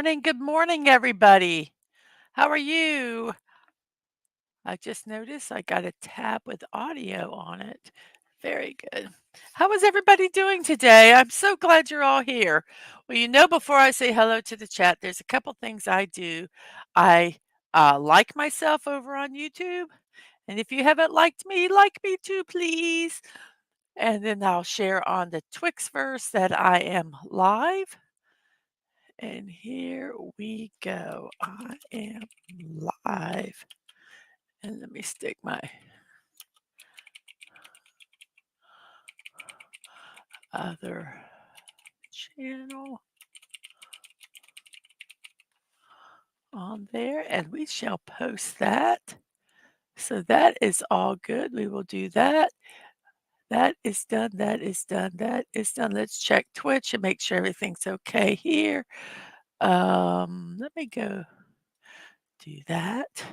Good morning, everybody. How are you? I just noticed I got a tab with audio on it. Very good. How is everybody doing today? I'm so glad you're all here. Well, before I say hello to the chat, there's a couple things I do. I like myself over on YouTube. And if you haven't liked me, like me too, please. And then I'll share on the Twixverse that I am live. And here we go. I am live. And let me stick my other channel on there and we shall post that. So that is all good. We will do that. That is done. That is done. That is done. Let's check Twitch and make sure everything's okay here. Let me go do that.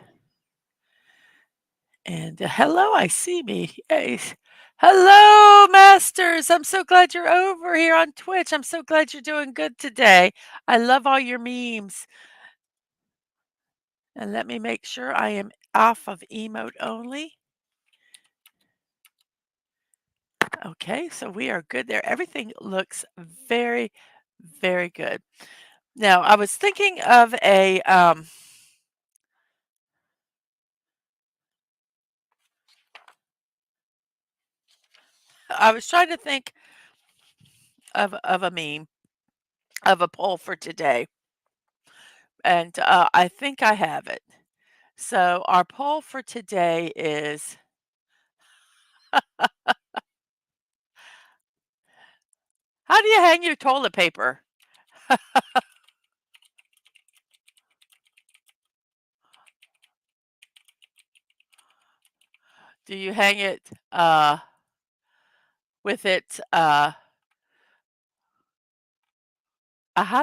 And hello, I see me. Hey. Hello, Masters. I'm so glad you're over here on Twitch. I'm so glad you're doing good today. I love all your memes. And let me make sure I am off of emote only. Okay, so we are good there. Everything looks very, very good. Now, I was thinking of I was trying to think of a meme, of a poll for today. And I think I have it. So our poll for today is how do you hang your toilet paper? Do you hang it with it how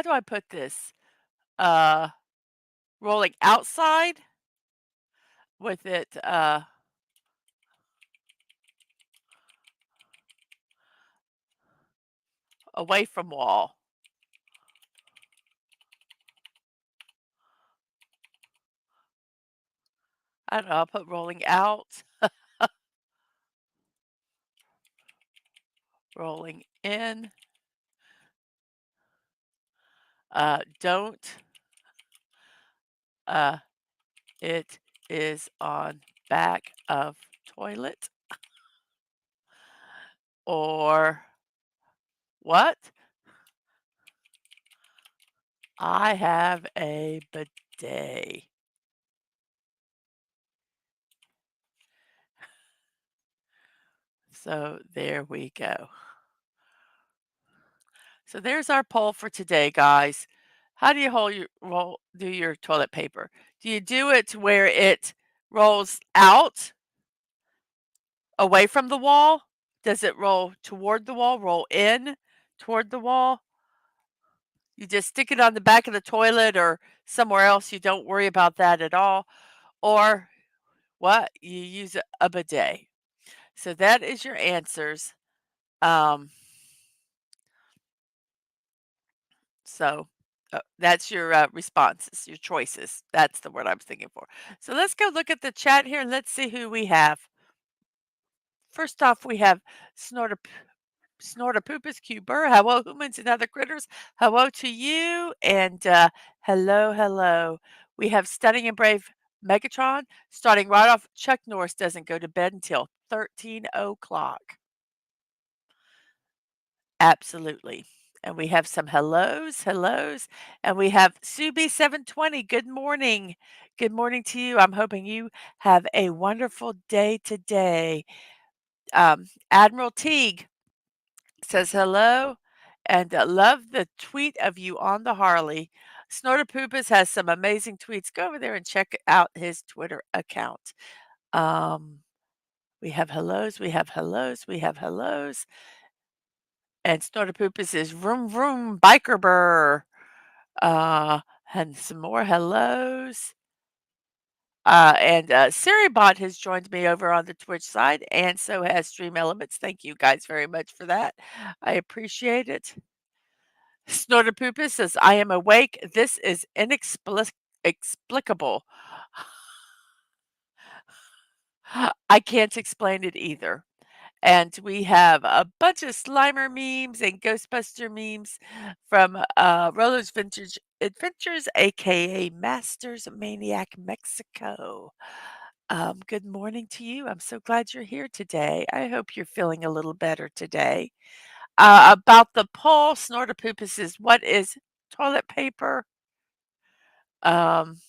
do I put this? Uh rolling outside with it away from wall. I don't know, I'll put rolling out, rolling in, don't, uh, it is on back of toilet, or what? I have a bidet. So there we go. So there's our poll for today, guys. How do you do your toilet paper? Do you do it where it rolls out away from the wall? Does it roll toward the wall, roll in toward the wall? You just stick it on the back of the toilet or somewhere else. You don't worry about that at all. Or what? You use a bidet. So that is your answers. Um, so that's your responses, your choices. That's the word I was thinking for. So let's go look at the chat here and let's see who we have. First off, we have Snorter Snortapoopus, Cuber, hello humans and other critters. Hello to you and hello, hello. We have Stunning and Brave Megatron starting right off. Chuck Norris doesn't go to bed until 13 o'clock. Absolutely. And we have some hellos, and we have Subi720. Good morning. Good morning to you. I'm hoping you have a wonderful day today. Admiral Teague says hello and love the tweet of you on the Harley. Snorterpoopus has some amazing tweets. Go over there and check out his Twitter account. Um, we have hellos, we have hellos, we have hellos. And Snorterpoopus is vroom vroom biker burr. And some more hellos. And Siribot has joined me over on the Twitch side, and so has Stream Elements. Thank you guys very much for that. I appreciate it. Snorterpooper says, "I am awake. This is inexplicable. I can't explain it either." And we have a bunch of Slimer memes and Ghostbuster memes from Roller's Vintage Adventures, aka Masters Maniac Mexico. Good morning to you. I'm so glad you're here today. I hope you're feeling a little better today. About the poll, Snorterpoopus says, "What is toilet paper?" Um,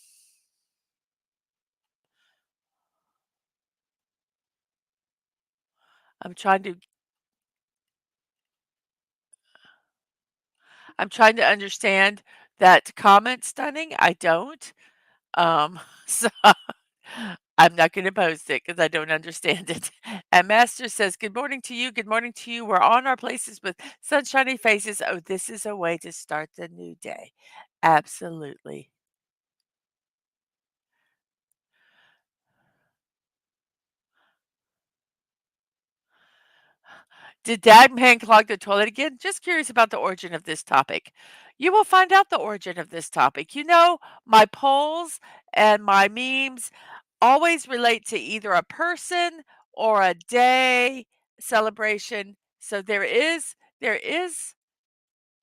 I'm trying to I'm trying to understand that comment, Stunning. I don't. So I'm not gonna post it because I don't understand it. And Master says, "Good morning to you. Good morning to you. We're on our places with sunshiny faces. Oh, this is a way to start the new day." Absolutely. Did Dagman clog the toilet again? Just curious about the origin of this topic. You will find out the origin of this topic. You know, my polls and my memes always relate to either a person or a day celebration. So there is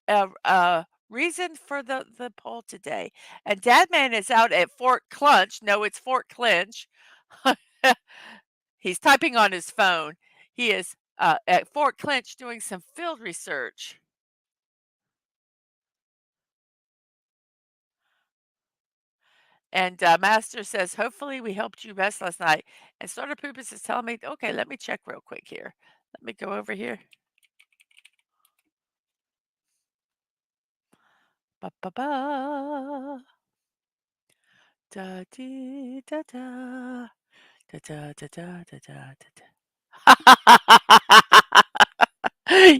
a reason for the poll today. And Dadman is out at Fort Clunch. No, it's Fort Clinch. He's typing on his phone. He is at Fort Clinch doing some field research. And Master says, "Hopefully, we helped you rest last night." And Starter Poopus is telling me, "Okay, let me check real quick here. Let me go over here." Ba ba ba. Da dee da da. Da da da da da da da.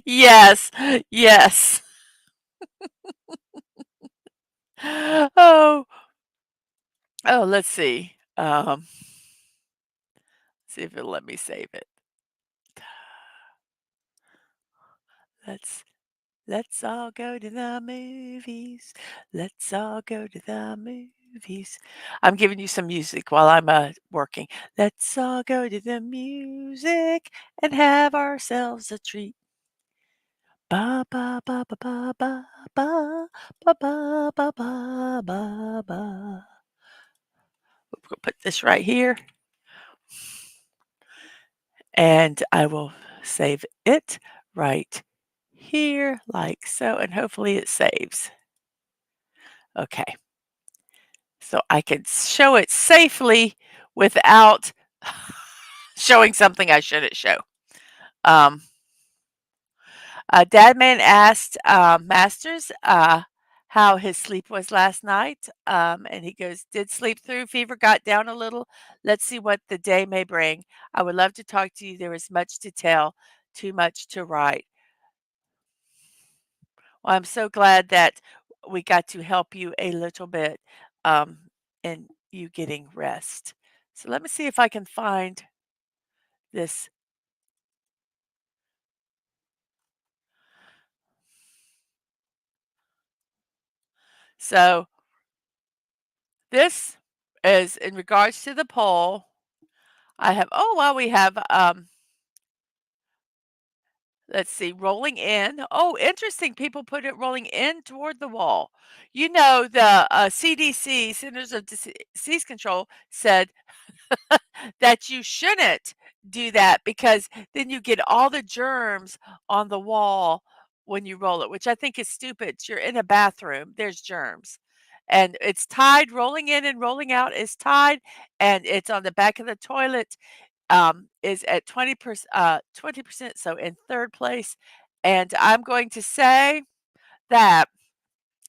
Yes, yes. Oh, oh, let's see. See if it'll let me save it. Let's let's all go to the movies. Let's all go to the movies. I'm giving you some music while I'm working. Let's all go to the music and have ourselves a treat. Ba ba ba ba ba ba ba ba ba ba ba ba ba. We'll put this right here, and I will save it right here, like so, and hopefully it saves. Okay, so I can show it safely without showing something I shouldn't show. Um, Dadman asked Masters how his sleep was last night, and he goes, "Did sleep through, fever got down a little. Let's see what the day may bring. I would love to talk to you. There is much to tell, too much to write." Well, I'm so glad that we got to help you a little bit um, in you getting rest. So let me see if I can find this. So this is in regards to the poll. I have, oh, well, we have, let's see, rolling in. Oh, interesting. People put it rolling in toward the wall. You know, the CDC, Centers of Disease Control, said that you shouldn't do that because then you get all the germs on the wall when you roll it, which I think is stupid. You're in a bathroom, there's germs. And it's tied, rolling in and rolling out is tied, and it's on the back of the toilet, is at 20%, so in third place. And I'm going to say that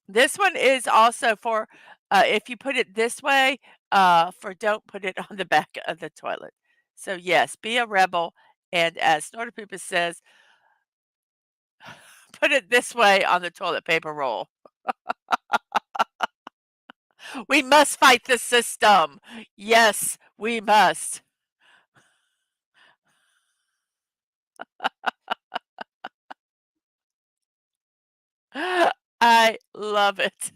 this one is also for, if you put it this way, for don't put it on the back of the toilet. So yes, be a rebel, and as Snorterpoopa says, put it this way on the toilet paper roll. We must fight the system. Yes, we must. I love it.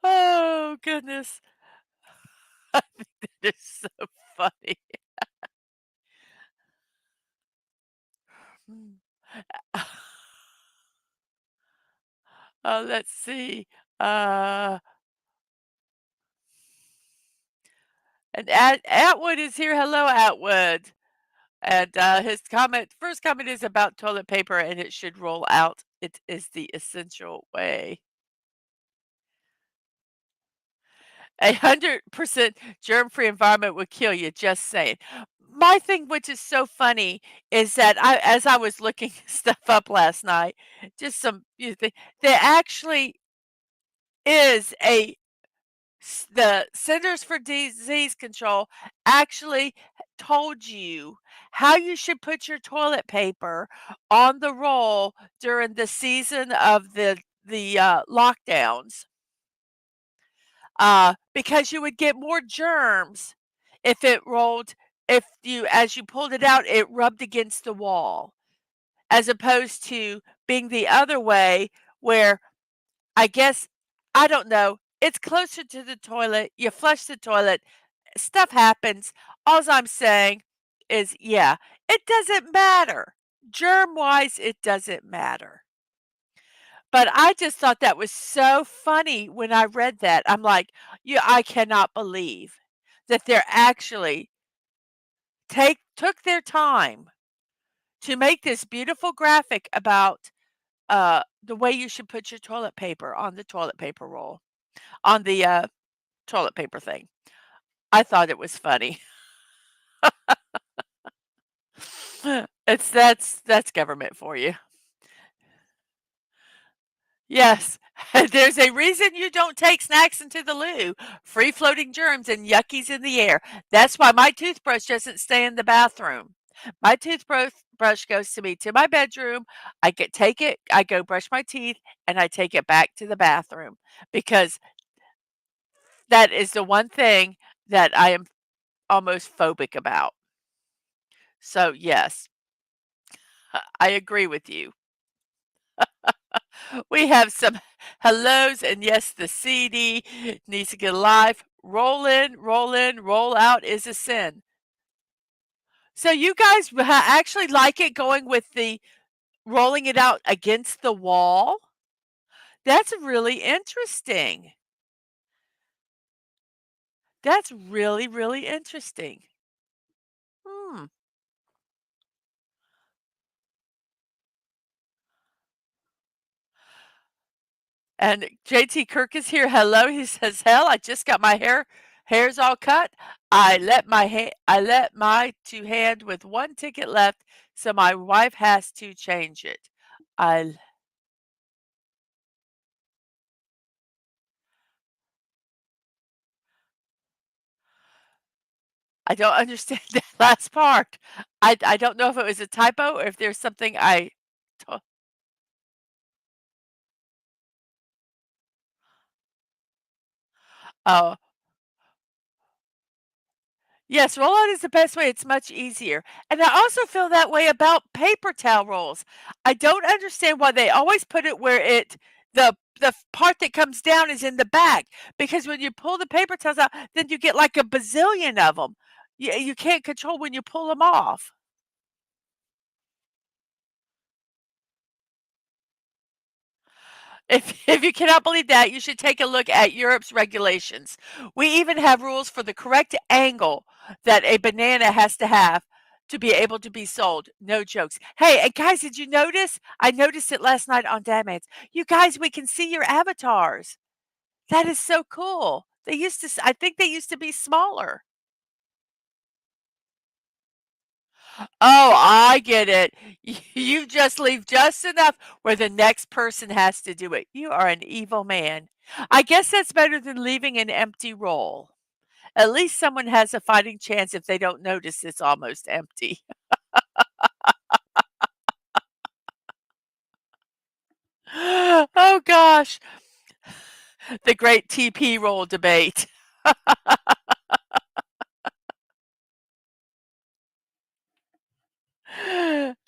Oh, goodness. I think that is so funny. Mm. Let's see. Uh, and Atwood is here. Hello, Atwood. And his first comment is about toilet paper and it should roll out. It is the essential way. 100% germ-free environment would kill you, just saying. My thing, which is so funny, is that as I was looking stuff up last night, just some there actually is the Centers for Disease Control actually told you how you should put your toilet paper on the roll during the season of the lockdowns, because you would get more germs if it rolled if you as you pulled it out, it rubbed against the wall, as opposed to being the other way where I guess I don't know, it's closer to the toilet, you flush the toilet, stuff happens. Alls I'm saying is, yeah, it doesn't matter. Germ-wise, it doesn't matter. But I just thought that was so funny when I read that. I'm like, "Yeah, I cannot believe that they're actually took their time to make this beautiful graphic about, the way you should put your toilet paper on the toilet paper roll, on the, toilet paper thing." I thought it was funny. That's government for you. Yes. There's a reason you don't take snacks into the loo. Free floating germs and yuckies in the air. That's why my toothbrush doesn't stay in the bathroom. My toothbrush brush goes to me to my bedroom. Take it, I go brush my teeth, and I take it back to the bathroom because that is the one thing that I am almost phobic about. So, yes, I agree with you. We have some hellos, and yes, the CD needs to get alive. Roll in, roll out is a sin. So you guys actually like it going with the rolling it out against the wall? That's really interesting. That's really, really interesting. Hmm. And JT Kirk is here. Hello. He says, "Hell, I just got my hairs all cut. I let my two hand with one ticket left, so my wife has to change it." I I don't understand that last part. I don't know if it was a typo or if there's something I to oh, yes, roll-on is the best way, it's much easier, and I also feel that way about paper towel rolls. I don't understand why they always put it where the part that comes down is in the back, because when you pull the paper towels out, then you get like a bazillion of them. You can't control when you pull them off. If you cannot believe that, you should take a look at Europe's regulations. We even have rules for the correct angle that a banana has to have to be able to be sold. No jokes. Hey, and guys, did you notice? I noticed it last night on Dadman's. You guys, we can see your avatars. That is so cool. I think they used to be smaller. Oh, I get it. You just leave just enough where the next person has to do it. You are an evil man. I guess that's better than leaving an empty roll. At least someone has a fighting chance if they don't notice it's almost empty. Oh gosh, the great TP roll debate.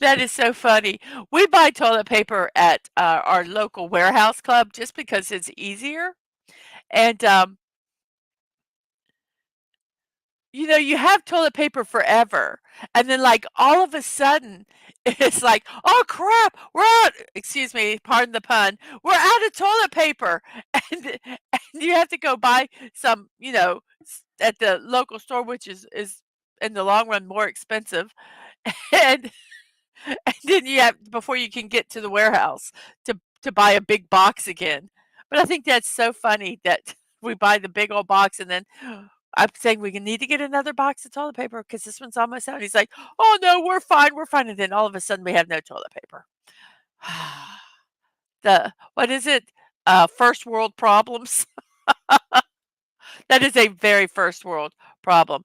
That is so funny. We buy toilet paper at, our local warehouse club just because it's easier, and, you have toilet paper forever, and then, like, all of a sudden, it's like, "Oh, crap, we're out" excuse me, pardon the pun, "We're out of toilet paper," and you have to go buy some, at the local store, which is in the long run more expensive, and and then you have before you can get to the warehouse to buy a big box again. But I think that's so funny that we buy the big old box and then I'm saying we need to get another box of toilet paper because this one's almost out. He's like, "Oh no, we're fine." And then all of a sudden we have no toilet paper. The what is it? First world problems. That is a very first world problem.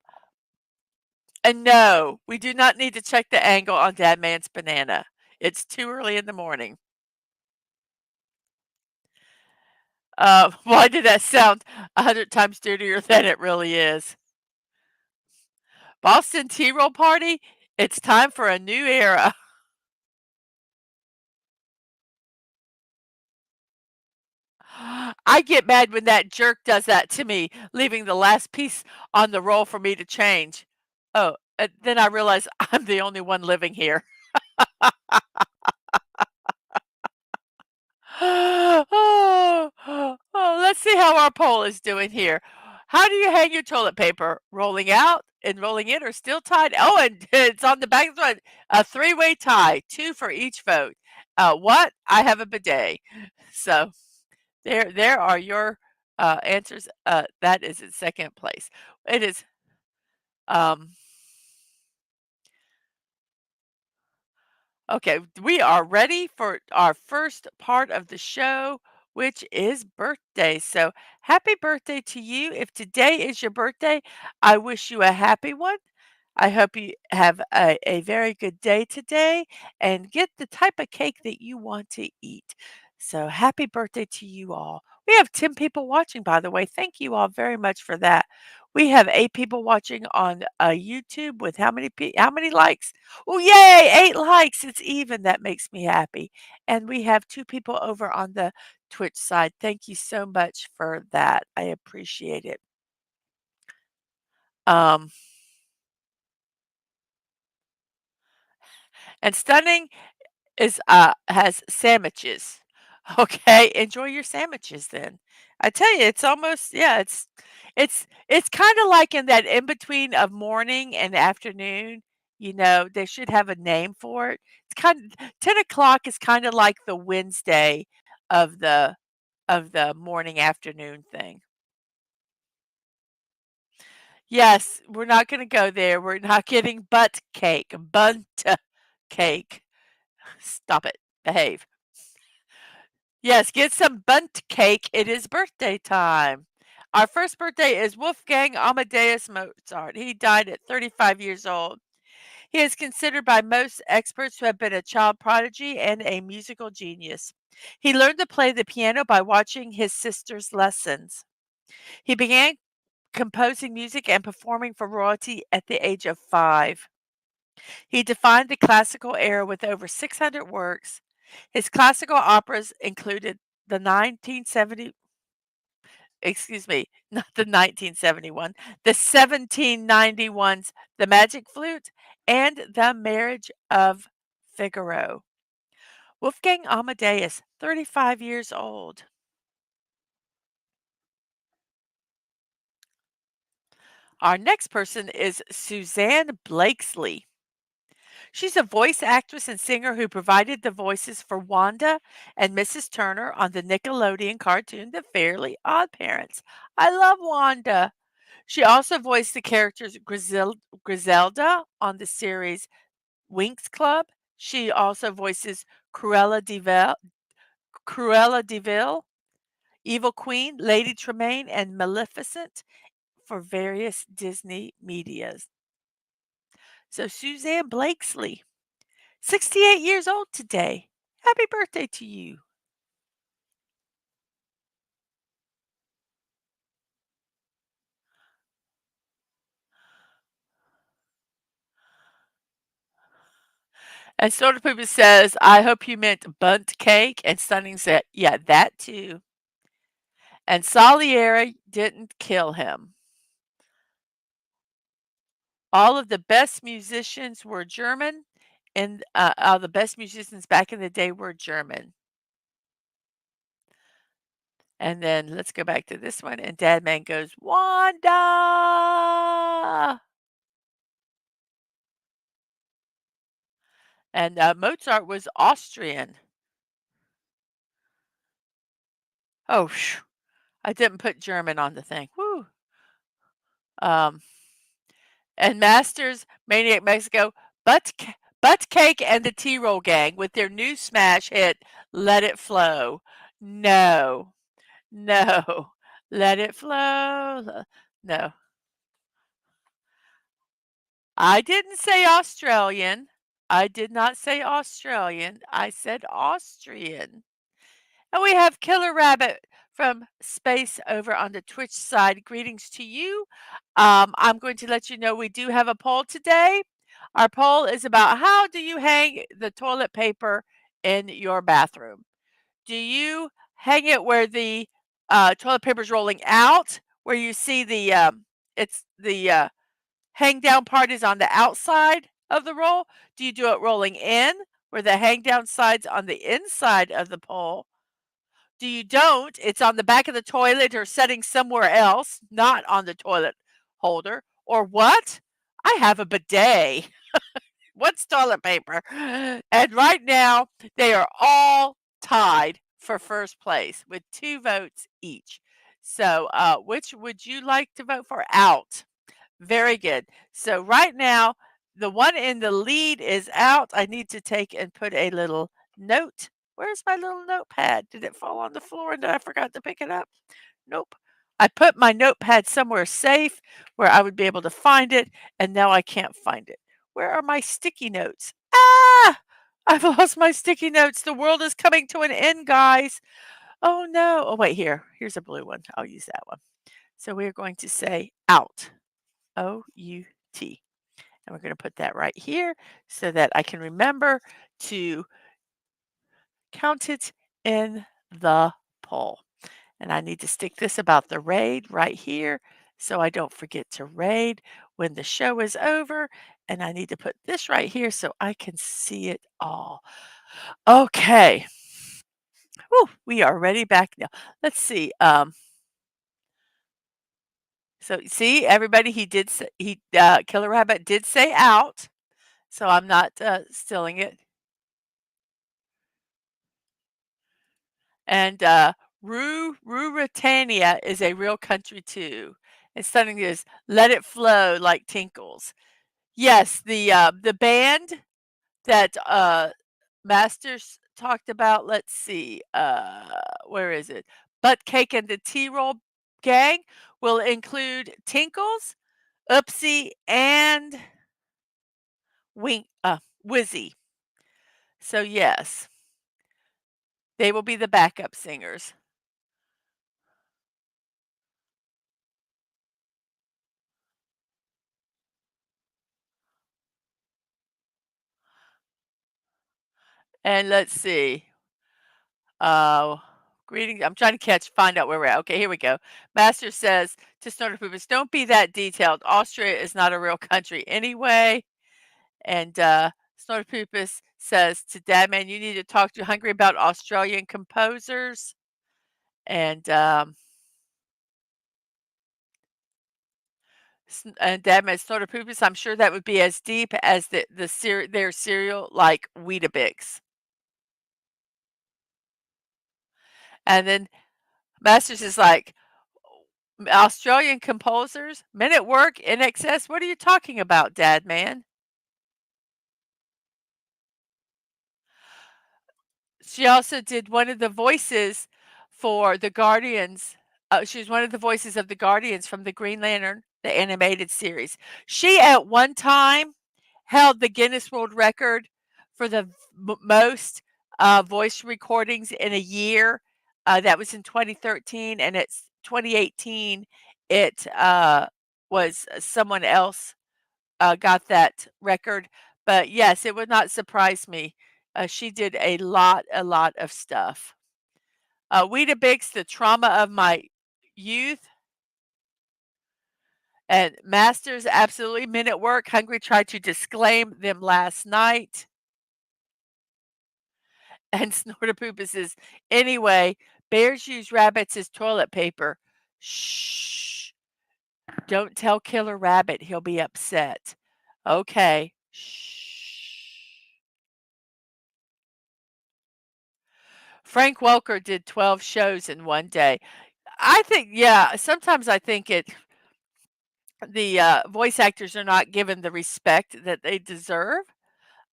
And no, we do not need to check the angle on Dad Man's banana. It's too early in the morning. Why did that sound 100 times dirtier than it really is? Boston tea roll party? It's time for a new era. I get mad when that jerk does that to me, leaving the last piece on the roll for me to change. Oh, and then I realize I'm the only one living here. Oh, let's see how our poll is doing here. How do you hang your toilet paper? Rolling out and rolling in or still tied? Oh, and it's on the back of the one. A three-way tie, two for each vote. What? I have a bidet. So there are your answers. That is in second place. It is um Okay, we are ready for our first part of the show, which is birthday. So, happy birthday to you. If today is your birthday, I wish you a happy one. I hope you have a very good day today and get the type of cake that you want to eat. So, happy birthday to you all. We have 10 people watching, by the way. Thank you all very much for that. We have 8 people watching on YouTube with how many likes? Oh, yay, 8 likes, it's even, that makes me happy, and we have 2 people over on the Twitch side. Thank you so much for that, I appreciate it. Um, and Stunning has sandwiches. Okay, enjoy your sandwiches then. I tell you, it's almost yeah, it's kinda like in that in between of morning and afternoon, they should have a name for it. It's kind 10 o'clock is kinda like the Wednesday of the morning afternoon thing. Yes, we're not gonna go there. We're not getting butt cake, bunt cake. Stop it. Behave. Yes, get some bundt cake. It is birthday time. Our first birthday is Wolfgang Amadeus Mozart. He died at 35 years old. He is considered by most experts to have been a child prodigy and a musical genius. He learned to play the piano by watching his sister's lessons. He began composing music and performing for royalty at the age of 5. He defined the classical era with over 600 works. His classical operas included the 1970 excuse me, not the 1971, the 1791's The Magic Flute and The Marriage of Figaro. Wolfgang Amadeus, 35 years old. Our next person is Suzanne Blakesley. She's a voice actress and singer who provided the voices for Wanda and Mrs. Turner on the Nickelodeon cartoon The Fairly Odd Parents. I love Wanda. She also voiced the characters Griselda on the series Winx Club. She also voices Cruella de Vil, Evil Queen, Lady Tremaine, and Maleficent for various Disney medias. So Suzanne Blakesley, 68 years old today. Happy birthday to you. And Soda Pooper says, "I hope you meant bunt cake." And Stunning said, "Yeah, that too." And Salieri didn't kill him. All of the best musicians were German, and all the best musicians back in the day were German. And then let's go back to this one, and Dadman goes, "Wanda!" And Mozart was Austrian. Oh, phew, I didn't put German on the thing. Whew. Um, and Masters, Maniac Mexico, Butt Cake and the T-Roll Gang with their new smash hit, Let It Flow. No, no, let it flow. No, I didn't say Australian. I did not say Australian. I said Austrian. And we have Killer Rabbit from Space over on the Twitch side. Greetings to you. I'm going to let you know we do have a poll today. Our poll is about how do you hang the toilet paper in your bathroom? Do you hang it where the toilet paper is rolling out, where you see it's the hang down part is on the outside of the roll? Do you do it rolling in, where the hang down side's on the inside of the pole? Do you don't? It's on the back of the toilet or setting somewhere else, not on the toilet holder. Or what? I have a bidet. What's toilet paper? And right now, they are all tied for first place with 2 votes each. So, which would you like to vote for? Out. Very good. So right now, the one in the lead is out. I need to take and put a little note. Where's my little notepad? Did it fall on the floor and I forgot to pick it up? Nope. I put my notepad somewhere safe where I would be able to find it, and now I can't find it. Where are my sticky notes? Ah! I've lost my sticky notes. The world is coming to an end, guys. Oh no. Oh, wait, here. Here's a blue one. I'll use that one. So we are going to say out. O-U-T. And we're going to put that right here so that I can remember to count it in the poll. And I need to stick this about the raid right here so I don't forget to raid when the show is over. And I need to put this right here so I can see it all. Okay. Whew, we are ready back now. Let's see. So see everybody, he did say, Killer Rabbit did say out. So I'm not stealing it. And Ruritania is a real country too. And stunning is Let It Flow like Tinkles. Yes, the band that Masters talked about. Let's see, where is it? Butt Cake and the T-Roll Gang will include Tinkles, Oopsie, and Wizzy. So yes, they will be the backup singers. And let's see. Uh, greeting. I'm trying to find out where we're at. Okay, here we go. Master says to Snorter Poopers, don't be that detailed. Austria is not a real country anyway. And Snorter Poopers says to Dadman, you need to talk to Hungry about Australian composers. And Dadman Snorter Poopers, I'm sure that would be as deep as their cereal like Weetabix. And then Masters is like, Australian composers, Men at Work, In Excess. What are you talking about, Dad man? She also did one of the voices for the Guardians. She was one of the voices of the Guardians from the Green Lantern, the animated series. She at one time held the Guinness World Record for the most voice recordings in a year. That was in 2013, and it's 2018. It was someone else got that record, But yes, it would not surprise me. She did a lot of stuff. Weetabix, the trauma of my youth, and Masters, absolutely. Men at Work, Hungry tried to disclaim them last night. And Snortapoopus says, anyway, bears use rabbits as toilet paper. Shh. Don't tell Killer Rabbit. He'll be upset. Okay. Shh. Frank Welker did 12 shows in one day. I think, yeah, sometimes I think the voice actors are not given the respect that they deserve.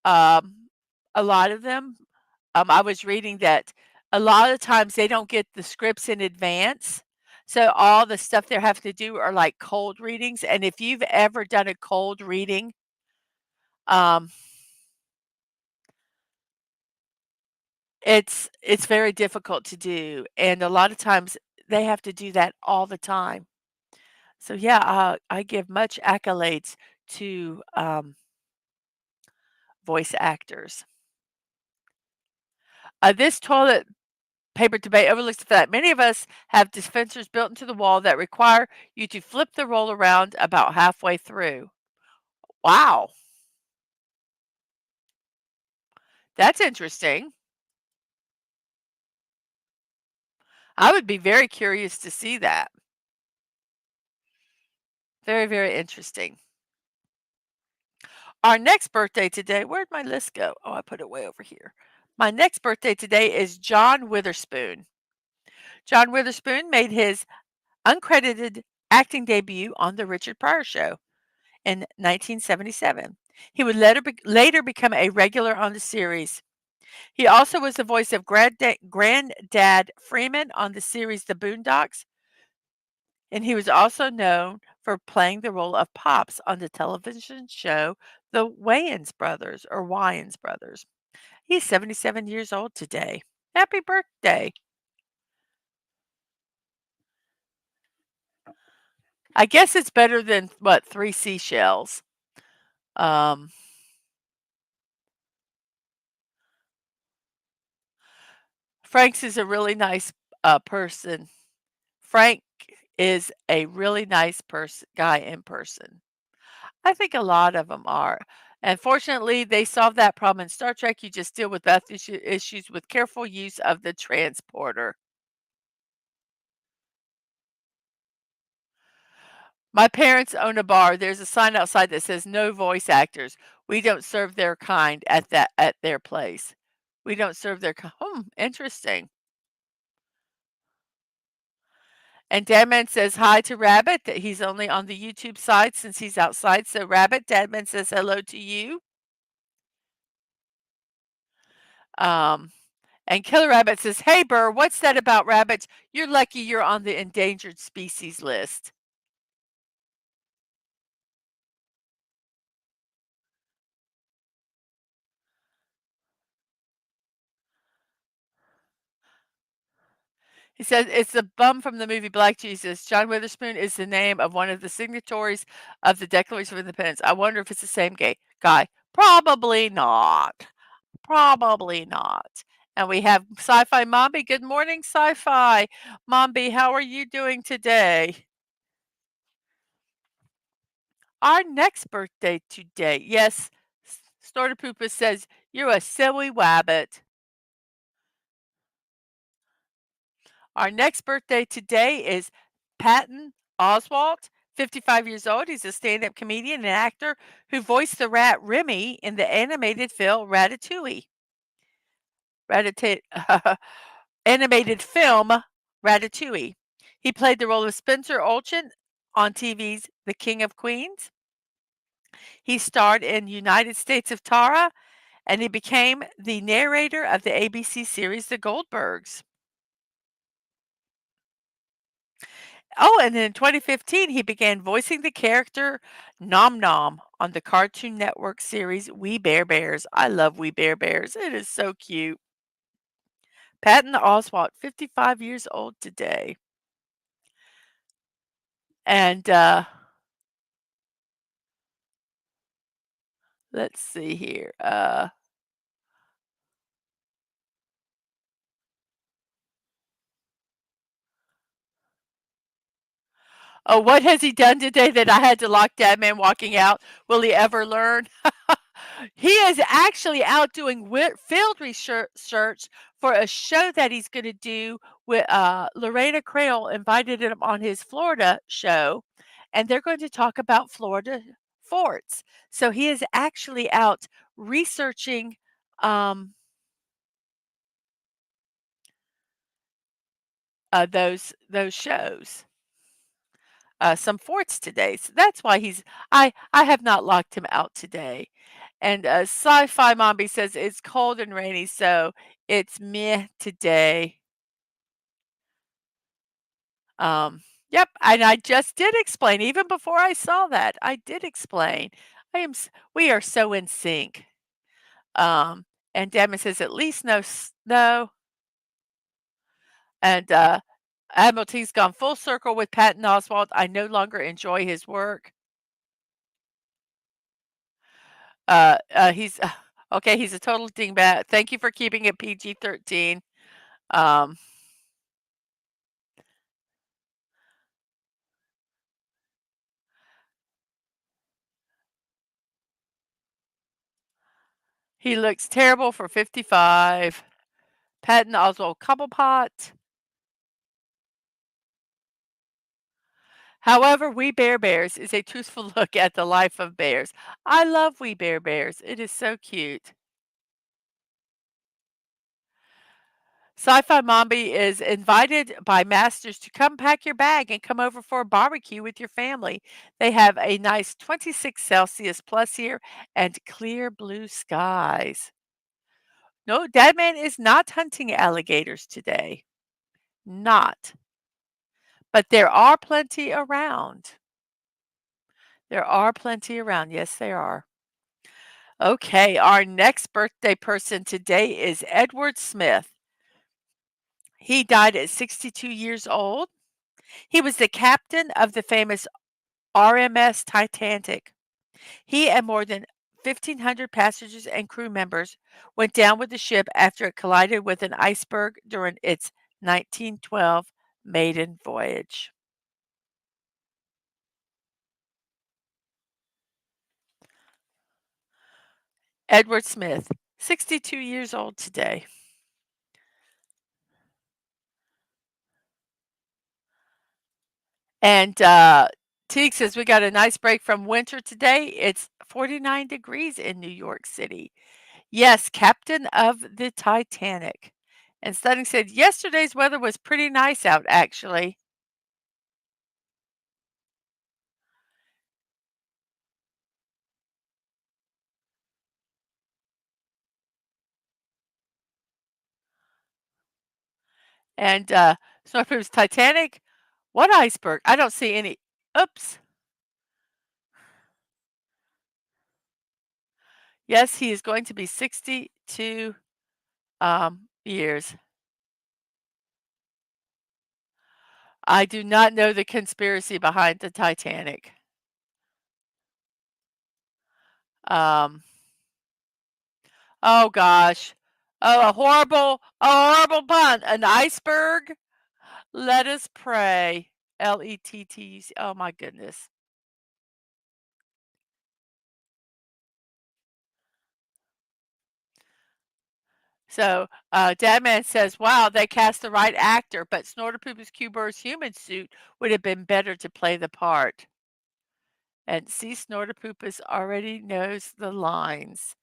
Um, a lot of them. I was reading that a lot of times they don't get the scripts in advance. So all the stuff they have to do are like cold readings. And if you've ever done a cold reading, um, it's very difficult to do. And a lot of times they have to do that all the time. So yeah, I give much accolades to voice actors. This toilet paper debate overlooks the fact many of us have dispensers built into the wall that require you to flip the roll around about halfway through. Wow, that's interesting. I would be very curious to see that. Very, very interesting. Our next birthday today, where'd my list go? Oh, I put it way over here. My next birthday today is John Witherspoon. John Witherspoon made his uncredited acting debut on The Richard Pryor Show in 1977. He would later become a regular on the series. He also was the voice of Granddad Freeman on the series The Boondocks, and he was also known for playing the role of Pops on the television show The Wayans Brothers. He's 77 years old today. Happy birthday. I guess it's better than, what, 3 seashells. Um, Frank's is a really nice, person. Frank is a really nice guy in person. I think a lot of them are. And fortunately, they solved that problem in Star Trek. You just deal with that issues with careful use of the transporter. My parents own a bar. There's a sign outside that says no voice actors. We don't serve their kind at their place. We don't serve their interesting. And Dadman says hi to Rabbit, that he's only on the YouTube side since he's outside. So Rabbit, Dadman says hello to you. Um, and Killer Rabbit says, "Hey Burr, what's that about rabbits? You're lucky you're on the endangered species list." He says, "It's the bum from the movie Black Jesus. John Witherspoon is the name of one of the signatories of the Declaration of Independence. I wonder if it's the same guy. Probably not. Probably not." And we have Sci-Fi Mombi. Good morning, Sci-Fi. Mombi, how are you doing today? Our next birthday today. Yes, Starter Poopa says, "You're a silly wabbit." Our next birthday today is Patton Oswalt, 55 years old. He's a stand-up comedian and actor who voiced the rat Remy in the animated film Ratatouille. Ratatouille animated film Ratatouille. He played the role of Spencer Olchin on TV's The King of Queens. He starred in United States of Tara, and he became the narrator of the ABC series The Goldbergs. Oh, and then in 2015, he began voicing the character Nom Nom on the Cartoon Network series We Bare Bears. I love We Bare Bears. It is so cute. Patton Oswalt, 55 years old today. And Let's see here. Oh, what has he done today that I had to lock Dad Man Walking out? Will he ever learn? He is actually out doing field research for a show that he's going to do with Lorena Creel invited him on his Florida show, and they're going to talk about Florida forts. So he is actually out researching um, those shows. Some forts today. So that's why I have not locked him out today. And Sci-Fi Mommy says it's cold and rainy, so it's meh today. Um, yep, and I just did explain even before I saw that. I did explain. We are so in sync. Um, and Devin says at least no snow. And Admiral T's gone full circle with Patton Oswalt. I no longer enjoy his work. He's okay, he's a total dingbat. Thank you for keeping it PG-13. Um, he looks terrible for 55. Patton Oswalt Cobblepot. However, We Bare Bears is a truthful look at the life of bears. I love We Bare Bears. It is so cute. Sci-Fi Mombi is invited by Masters to come pack your bag and come over for a barbecue with your family. They have a nice 26 Celsius plus here and clear blue skies. No, Dadman is not hunting alligators today. Not. But there are plenty around. There are plenty around. Yes, there are. Okay, our next birthday person today is Edward Smith. He died at 62 years old. He was the captain of the famous RMS Titanic. He and more than 1,500 passengers and crew members went down with the ship after it collided with an iceberg during its 1912 maiden voyage. Edward Smith, 62 years old today. And Teague says we got a nice break from winter today. It's 49 degrees in New York City. Yes, captain of the Titanic. And Stunning said yesterday's weather was pretty nice out, actually. And Snowproof's Titanic. What iceberg? I don't see any. Oops. Yes, he is going to be 62 years. I do not know the conspiracy behind the Titanic. Um, oh gosh. Oh, a horrible pun. An iceberg? Let us pray. Lettuc. Oh my goodness. So, Dadman says, wow, they cast the right actor, but Snorterpooper's Q-Bird's human suit would have been better to play the part. And see, Snorterpoopus already knows the lines.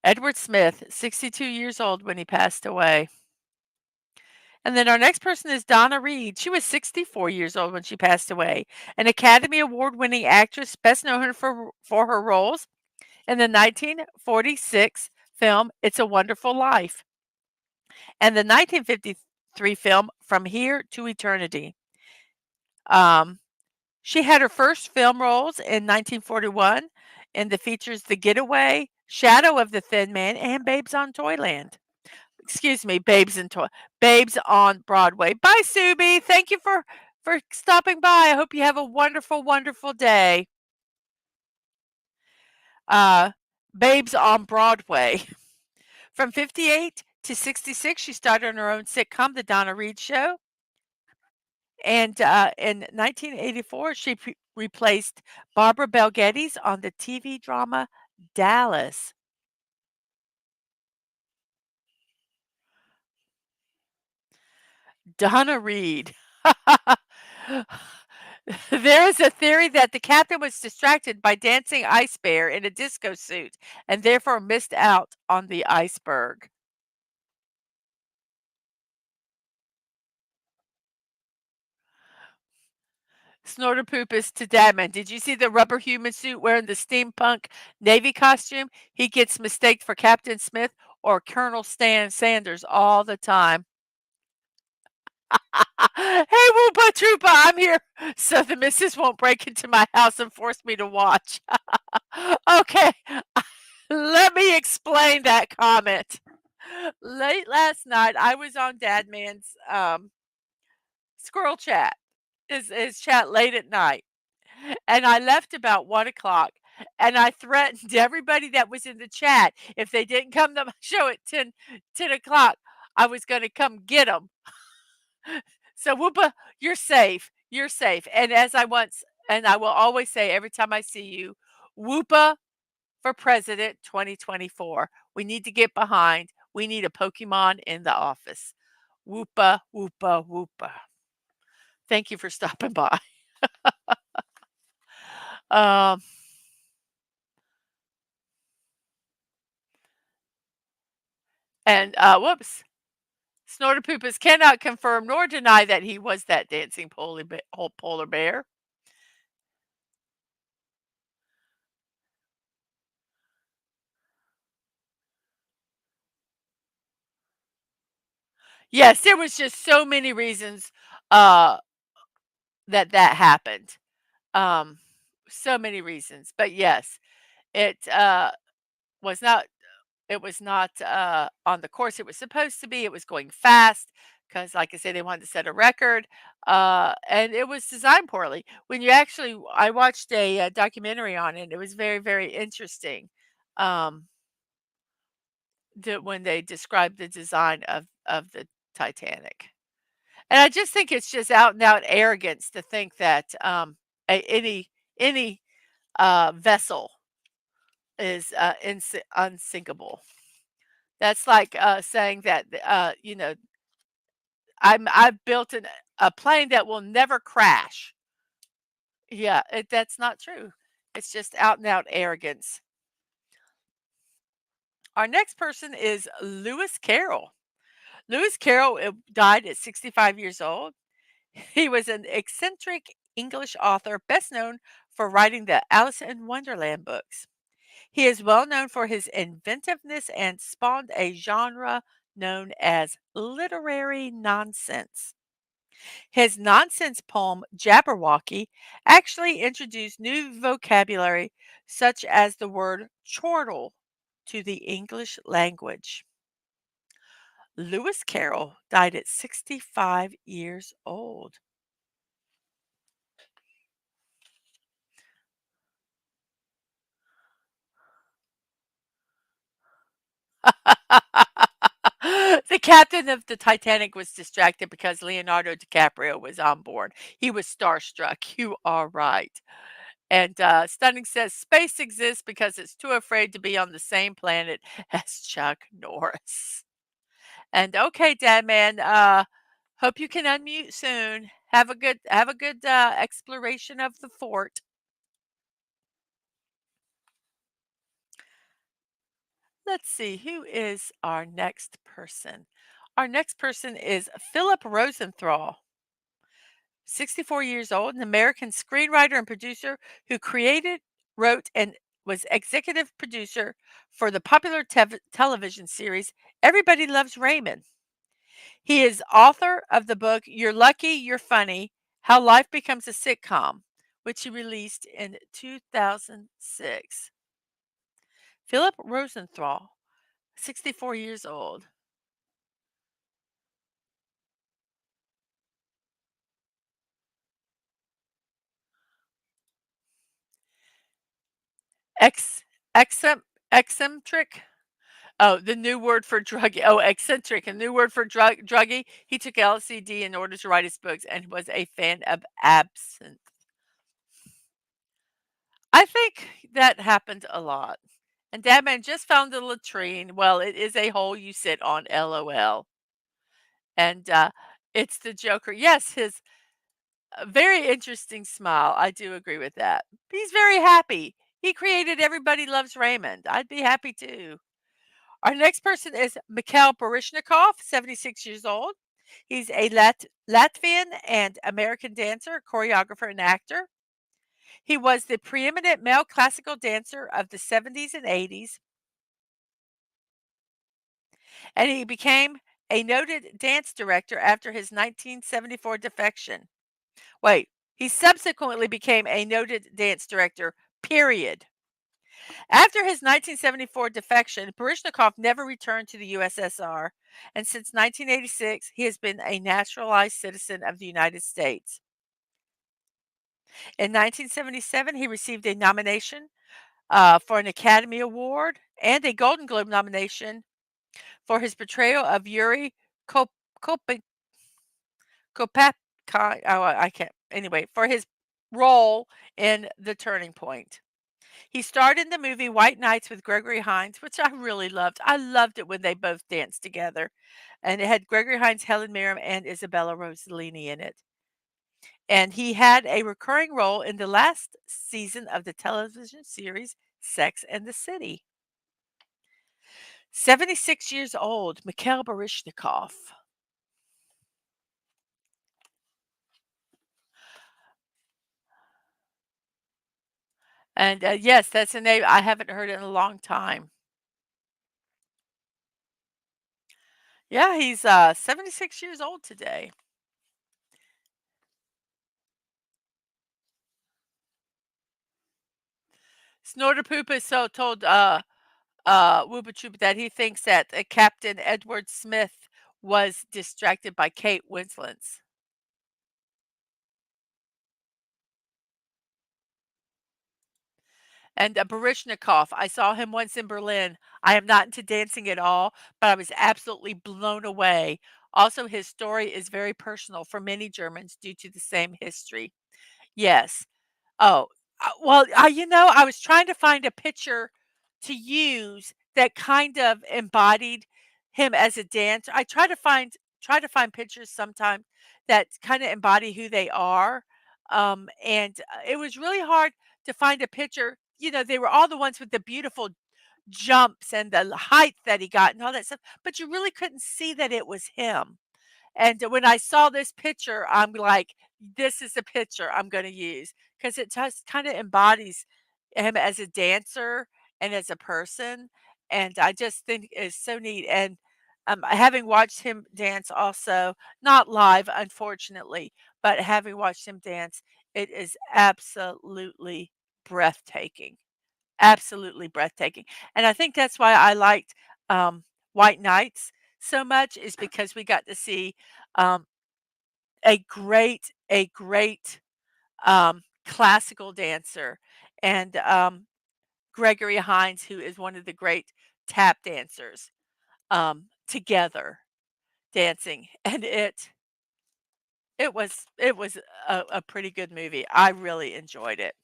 Edward Smith, 62 years old when he passed away. And then our next person is Donna Reed. She was 64 years old when she passed away. An Academy Award winning actress, best known for her roles in the 1946 film It's a Wonderful Life and the 1953 film From Here to Eternity. Um, she had her first film roles in 1941 in the features The Getaway, Shadow of the Thin Man, and Babes on Toyland. Excuse me, Babes on Broadway. Bye, Subi. Thank you for stopping by. I hope you have a wonderful, wonderful day. uh, Babes on Broadway. From 58 to 66, she starred on her own sitcom, The Donna Reed Show. And in 1984, she replaced Barbara Bel Geddes on the TV drama Dallas. Donna Reed. There is a theory that the captain was distracted by dancing ice bear in a disco suit and therefore missed out on the iceberg. Snorterpoopus to Dadman. Did you see the rubber human suit wearing the steampunk Navy costume? He gets mistaken for Captain Smith or Colonel Stan Sanders all the time. Hey, Woopa Troopa, I'm here so the missus won't break into my house and force me to watch. Okay, let me explain that comment. Late last night, I was on Dadman's squirrel chat, his chat late at night. And I left about 1 o'clock, and I threatened everybody that was in the chat, if they didn't come to my show at 10 o'clock, I was gonna come get them. So, Whoopa, you're safe, you're safe, and as I once and I will always say every time I see you, Whoopa for president 2024. We need to get behind. We need a Pokemon in the office. Whoopa, whoopa, whoopa. Thank you for stopping by. Um, and, whoops. Snorterpoopus cannot confirm nor deny that he was that dancing polar bear. Yes, there was just so many reasons, uh, that happened. Um, so many reasons, but yes, it, was not on the course it was supposed to be. It was going fast because, like I said, they wanted to set a record, and it was designed poorly. When you actually I watched a, documentary on it, it was very, very interesting, um, when they described the design of the Titanic. And I just think it's just out and out arrogance to think that, any, vessel is, unsinkable. That's like, saying that, I've built a plane that will never crash. Yeah, that's not true. It's just out and out arrogance. Our next person is Lewis Carroll. Lewis Carroll died at 65 years old. He was an eccentric English author, best known for writing the Alice in Wonderland books. He is well known for his inventiveness and spawned a genre known as literary nonsense. His nonsense poem, Jabberwocky, actually introduced new vocabulary such as the word chortle to the English language. Lewis Carroll died at 65 years old. The captain of the Titanic was distracted because Leonardo DiCaprio was on board. He was starstruck. You are right. And Stunning says space exists because it's too afraid to be on the same planet as Chuck Norris. And okay, Dad man, hope you can unmute soon. Have a good exploration of the fort. Let's see, who is our next person? Our next person is Philip Rosenthal, 64 years old, an American screenwriter and producer who created, wrote, and was executive producer for the popular television series Everybody Loves Raymond. He is author of the book You're Lucky, You're Funny: How Life Becomes a Sitcom, which he released in 2006. Philip Rosenthal, 64 years old. Ex Excem eccentric? Oh, the new word for druggie. Oh, eccentric, a new word for druggie. He took LSD in order to write his books and was a fan of absinthe. I think that happened a lot. And Dadman just found the latrine. Well, it is a hole you sit on, LOL. And it's the Joker. Yes, his very interesting smile. I do agree with that. He's very happy. He created Everybody Loves Raymond. I'd be happy too. Our next person is Mikhail Baryshnikov, 76 years old. He's a Latvian and American dancer, choreographer, and actor. He was the preeminent male classical dancer of the 70s and 80s, and he became a noted dance director after his 1974 defection. Wait, he subsequently became a noted dance director, period. After his 1974 defection, Baryshnikov never returned to the USSR, and since 1986, he has been a naturalized citizen of the United States. In 1977, he received a nomination for an Academy Award and a Golden Globe nomination for his portrayal of Yuri Kop- Kopik- Kopatkai. Oh, I can't. Anyway, for his role in The Turning Point. He starred in the movie White Nights with Gregory Hines, which I really loved. I loved it when they both danced together. And it had Gregory Hines, Helen Mirren, and Isabella Rossellini in it. And he had a recurring role in the last season of the television series Sex and the City. 76 years old, Mikhail Baryshnikov. And yes, that's a name I haven't heard in a long time. Yeah, he's 76 years old today. Snorter Poopa so told Whoopa Troopa that he thinks that Captain Edward Smith was distracted by Kate Winslet's. And Baryshnikov, I saw him once in Berlin. I am not into dancing at all, but I was absolutely blown away. Also, his story is very personal for many Germans due to the same history. Yes. Oh, well, I was trying to find a picture to use that kind of embodied him as a dancer. I try to find pictures sometimes that kind of embody who they are. And it was really hard to find a picture. They were all the ones with the beautiful jumps and the height that he got and all that stuff, but you really couldn't see that it was him. And when I saw this picture, I'm like, "This is the picture I'm gonna use because it just kinda embodies him as a dancer and as a person, and I just think it's so neat, and, having watched him dance also, not live, unfortunately, but having watched him dance, it is absolutely breathtaking, and I think that's why I liked, White Nights so much is because we got to see, um, a great, classical dancer and, Gregory Hines, who is one of the great tap dancers, together dancing, and it was a pretty good movie. I really enjoyed it.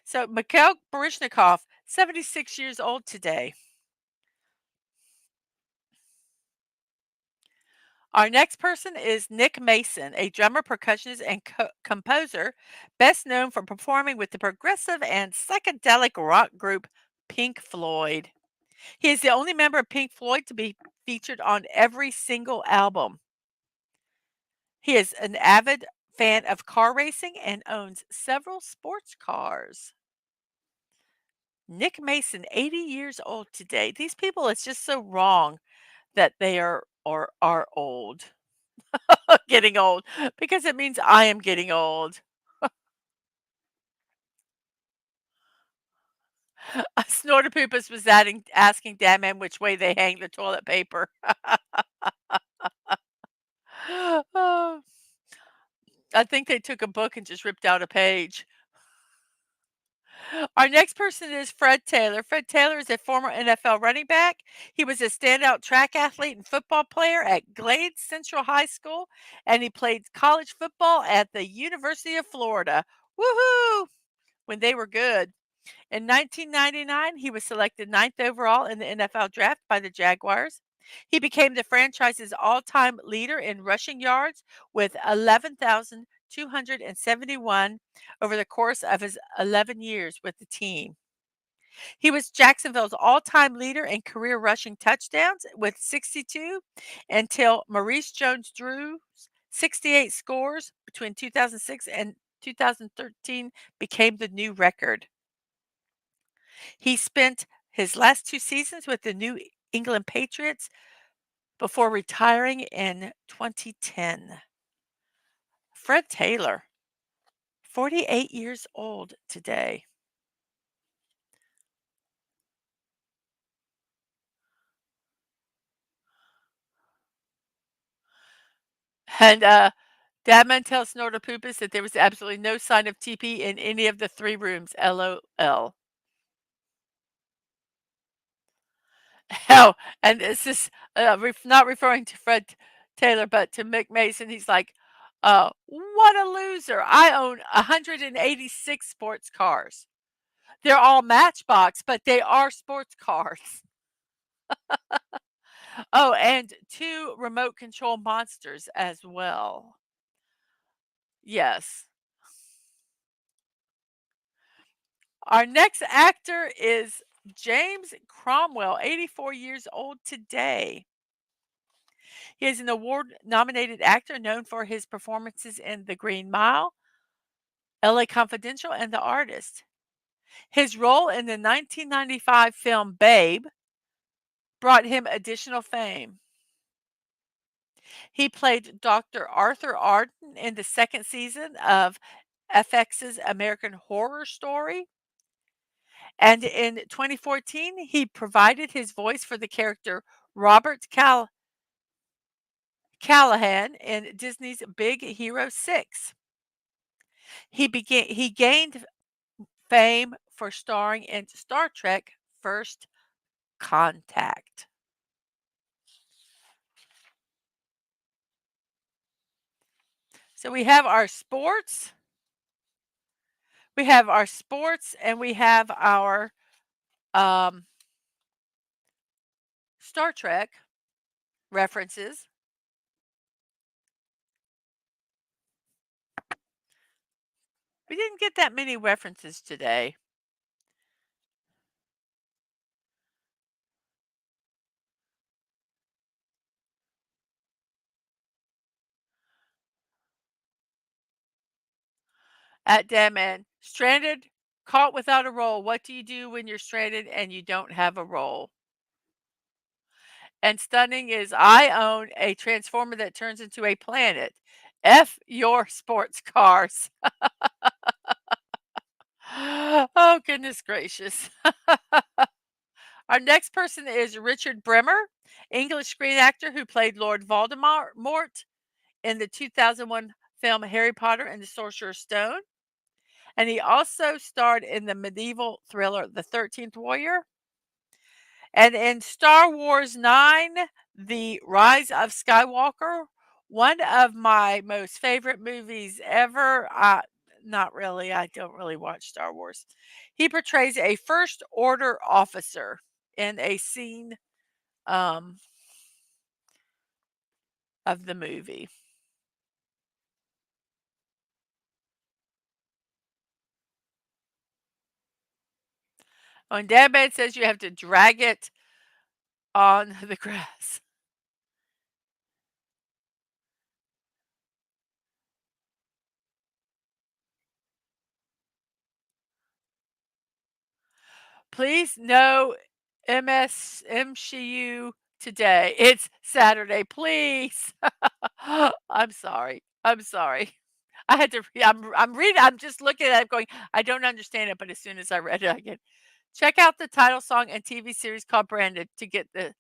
So, Mikhail Baryshnikov, 76 years old today. Our next person is Nick Mason, a drummer, percussionist, and composer, best known for performing with the progressive and psychedelic rock group Pink Floyd. He is the only member of Pink Floyd to be featured on every single album. He is an avid fan of car racing and owns several sports cars. Nick Mason, 80 years old today. These people, it's just so wrong that they are old. Getting old, because it means I am getting old. Snortopoopas was asking Dadman which way they hang the toilet paper. Oh, I think they took a book and just ripped out a page. Our next person is Fred Taylor. Fred Taylor is a former NFL running back. He was a standout track athlete and football player at Glade Central High School, and he played college football at the University of Florida. Woohoo! When they were good. In 1999, he was selected ninth overall in the NFL draft by the Jaguars. He became the franchise's all time leader in rushing yards with 11,271 over the course of his 11 years with the team. He was Jacksonville's all time leader in career rushing touchdowns with 62 until Maurice Jones Drew's 68 scores between 2006 and 2013 became the new record. He spent his last 2 seasons with the New England Patriots before retiring in 2010. Fred Taylor, 48 years old today. And, Dadman tells Snortopoopas that there was absolutely no sign of TP in any of the 3 rooms, LOL. Oh, and this is, not referring to Fred Taylor, but to Mick Mason. He's like, "What a loser. I own 186 sports cars. They're all Matchbox, but they are sports cars. Oh, and 2 remote control monsters as well." Yes. Our next actor is James Cromwell, 84 years old today. He is an award nominated actor known for his performances in The Green Mile, LA Confidential, and The Artist. His role in the 1995 film Babe brought him additional fame. He played Dr. Arthur Arden in the second season of FX's American Horror Story. And in 2014, he provided his voice for the character Robert Callahan in Disney's Big Hero 6. He gained fame for starring in Star Trek First Contact. So we have our sports, and we have our um, Star Trek references. We didn't get that many references today. At Deadman, stranded, caught without a role. What do you do when you're stranded and you don't have a role? And stunning is I own a transformer that turns into a planet. F your sports cars. Oh, goodness gracious. Our next person is Richard Bremer, English screen actor who played Lord Voldemort in the 2001 film Harry Potter and the Sorcerer's Stone. And he also starred in the medieval thriller The 13th Warrior. And in Star Wars 9, The Rise of Skywalker, one of my most favorite movies ever. Not really. I don't really watch Star Wars. He portrays a First Order officer in a scene um, of the movie. Oh, and Dad says you have to drag it on the grass. Please no MCU today. It's Saturday, please. I'm sorry. I'm sorry. I had to I'm reading, I'm just looking at it going, I don't understand it, but as soon as I read it, I get check out the title song and TV series called Branded to get the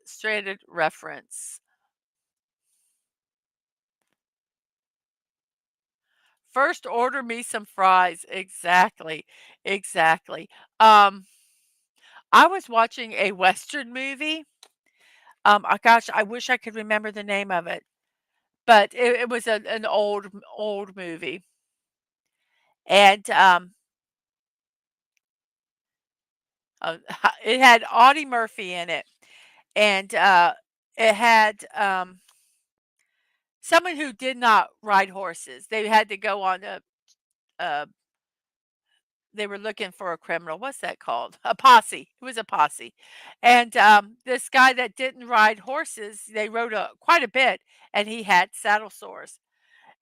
stranded reference. First order me some fries. Exactly, exactly. Um, I was watching a Western movie. Gosh, I wish I could remember the name of it, but it was an old movie, and uh, it had Audie Murphy in it, and it had someone who did not ride horses. They had to go on a they were looking for a criminal. What's that called? A posse. It was a posse. And this guy that didn't ride horses, they rode quite a bit, and he had saddle sores.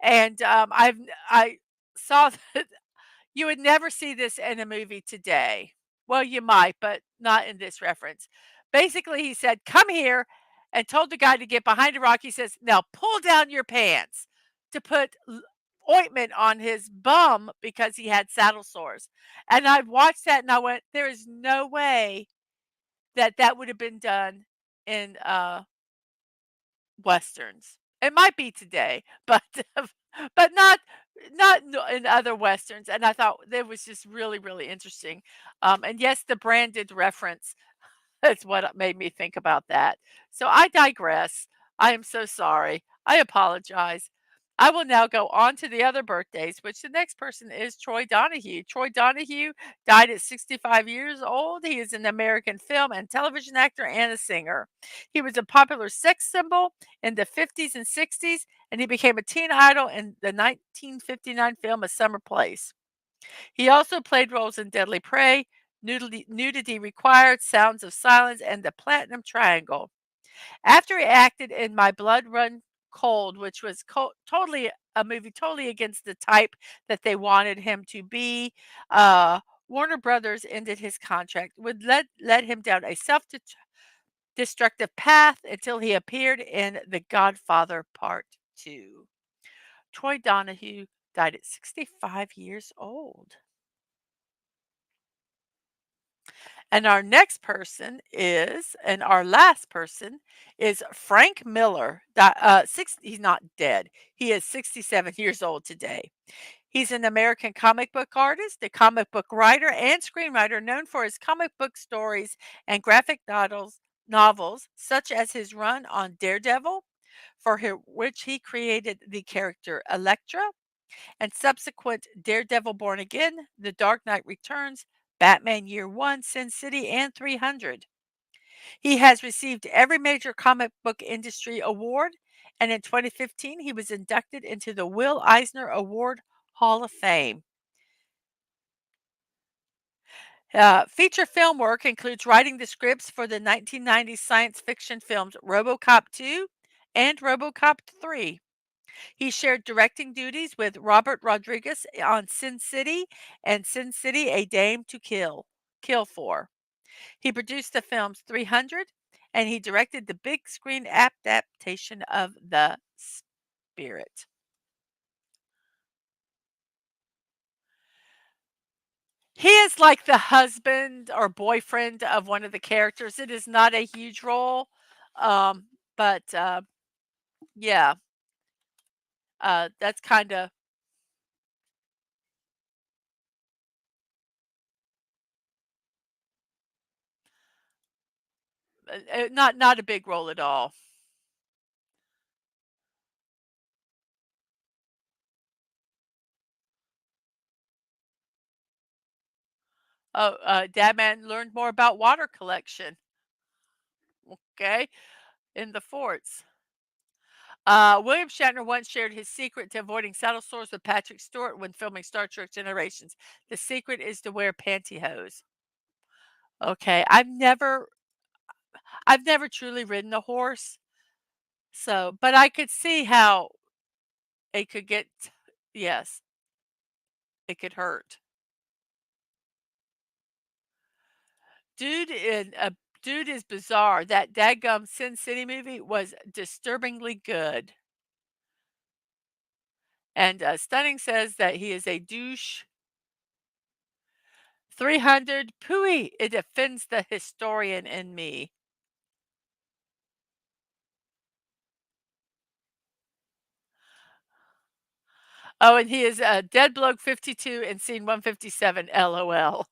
And I saw that you would never see this in a movie today. Well, you might, but not in this reference. Basically, he said, "Come here," and told the guy to get behind a rock. He says, "Now pull down your pants," to put ointment on his bum because he had saddle sores. And I watched that and I went, "There is no way that that would have been done in westerns." It might be today, but but not in other westerns. And I thought that was just really really interesting. And yes, the branded reference that's what made me think about that. So I digress. I am so sorry. I apologize. I will now go on to the other birthdays, which the next person is Troy Donahue. Troy Donahue died at 65 years old. He is an American film and television actor and a singer. He was a popular sex symbol in the 50s and 60s, and he became a teen idol in the 1959 film A Summer Place. He also played roles in Deadly Prey, Nudity Required, Sounds of Silence, and The Platinum Triangle. After he acted in My Blood Run Cold, which was totally a movie totally against the type that they wanted him to be, Warner Brothers ended his contract, would led him down a destructive path until he appeared in The Godfather Part 2. Troy Donahue died at 65 years old. And our next person is and our last person is Frank Miller. He's not dead. He is 67 years old today. He's an American comic book artist, a comic book writer, and screenwriter known for his comic book stories and graphic novels such as his run on Daredevil, which he created the character Elektra, and subsequent Daredevil Born Again, The Dark Knight Returns, Batman Year One, Sin City, and 300. He has received every major comic book industry award, and in 2015, he was inducted into the Will Eisner Award Hall of Fame. Feature film work includes writing the scripts for the 1990s science fiction films RoboCop 2 and RoboCop 3. He shared directing duties with Robert Rodriguez on Sin City and Sin City: A Dame to Kill For. He produced the films 300 and he directed the big screen adaptation of The Spirit. He is like the husband or boyfriend of one of the characters. It is not a huge role, but yeah, that's kind of not a big role at all. Oh, Dadman learned more about water collection. Okay, in the forts. William Shatner once shared his secret to avoiding saddle sores with Patrick Stewart when filming Star Trek Generations. The secret is to wear pantyhose. Okay, I've never truly ridden a horse, so but I could see how it could get yes, it could hurt. Dude in Dude is bizarre. That dadgum Sin City movie was disturbingly good. And Stunning says that he is a douche. 300 Pooey. It offends the historian in me. Oh, and he is, Dead Bloke 52 and Scene 157, LOL.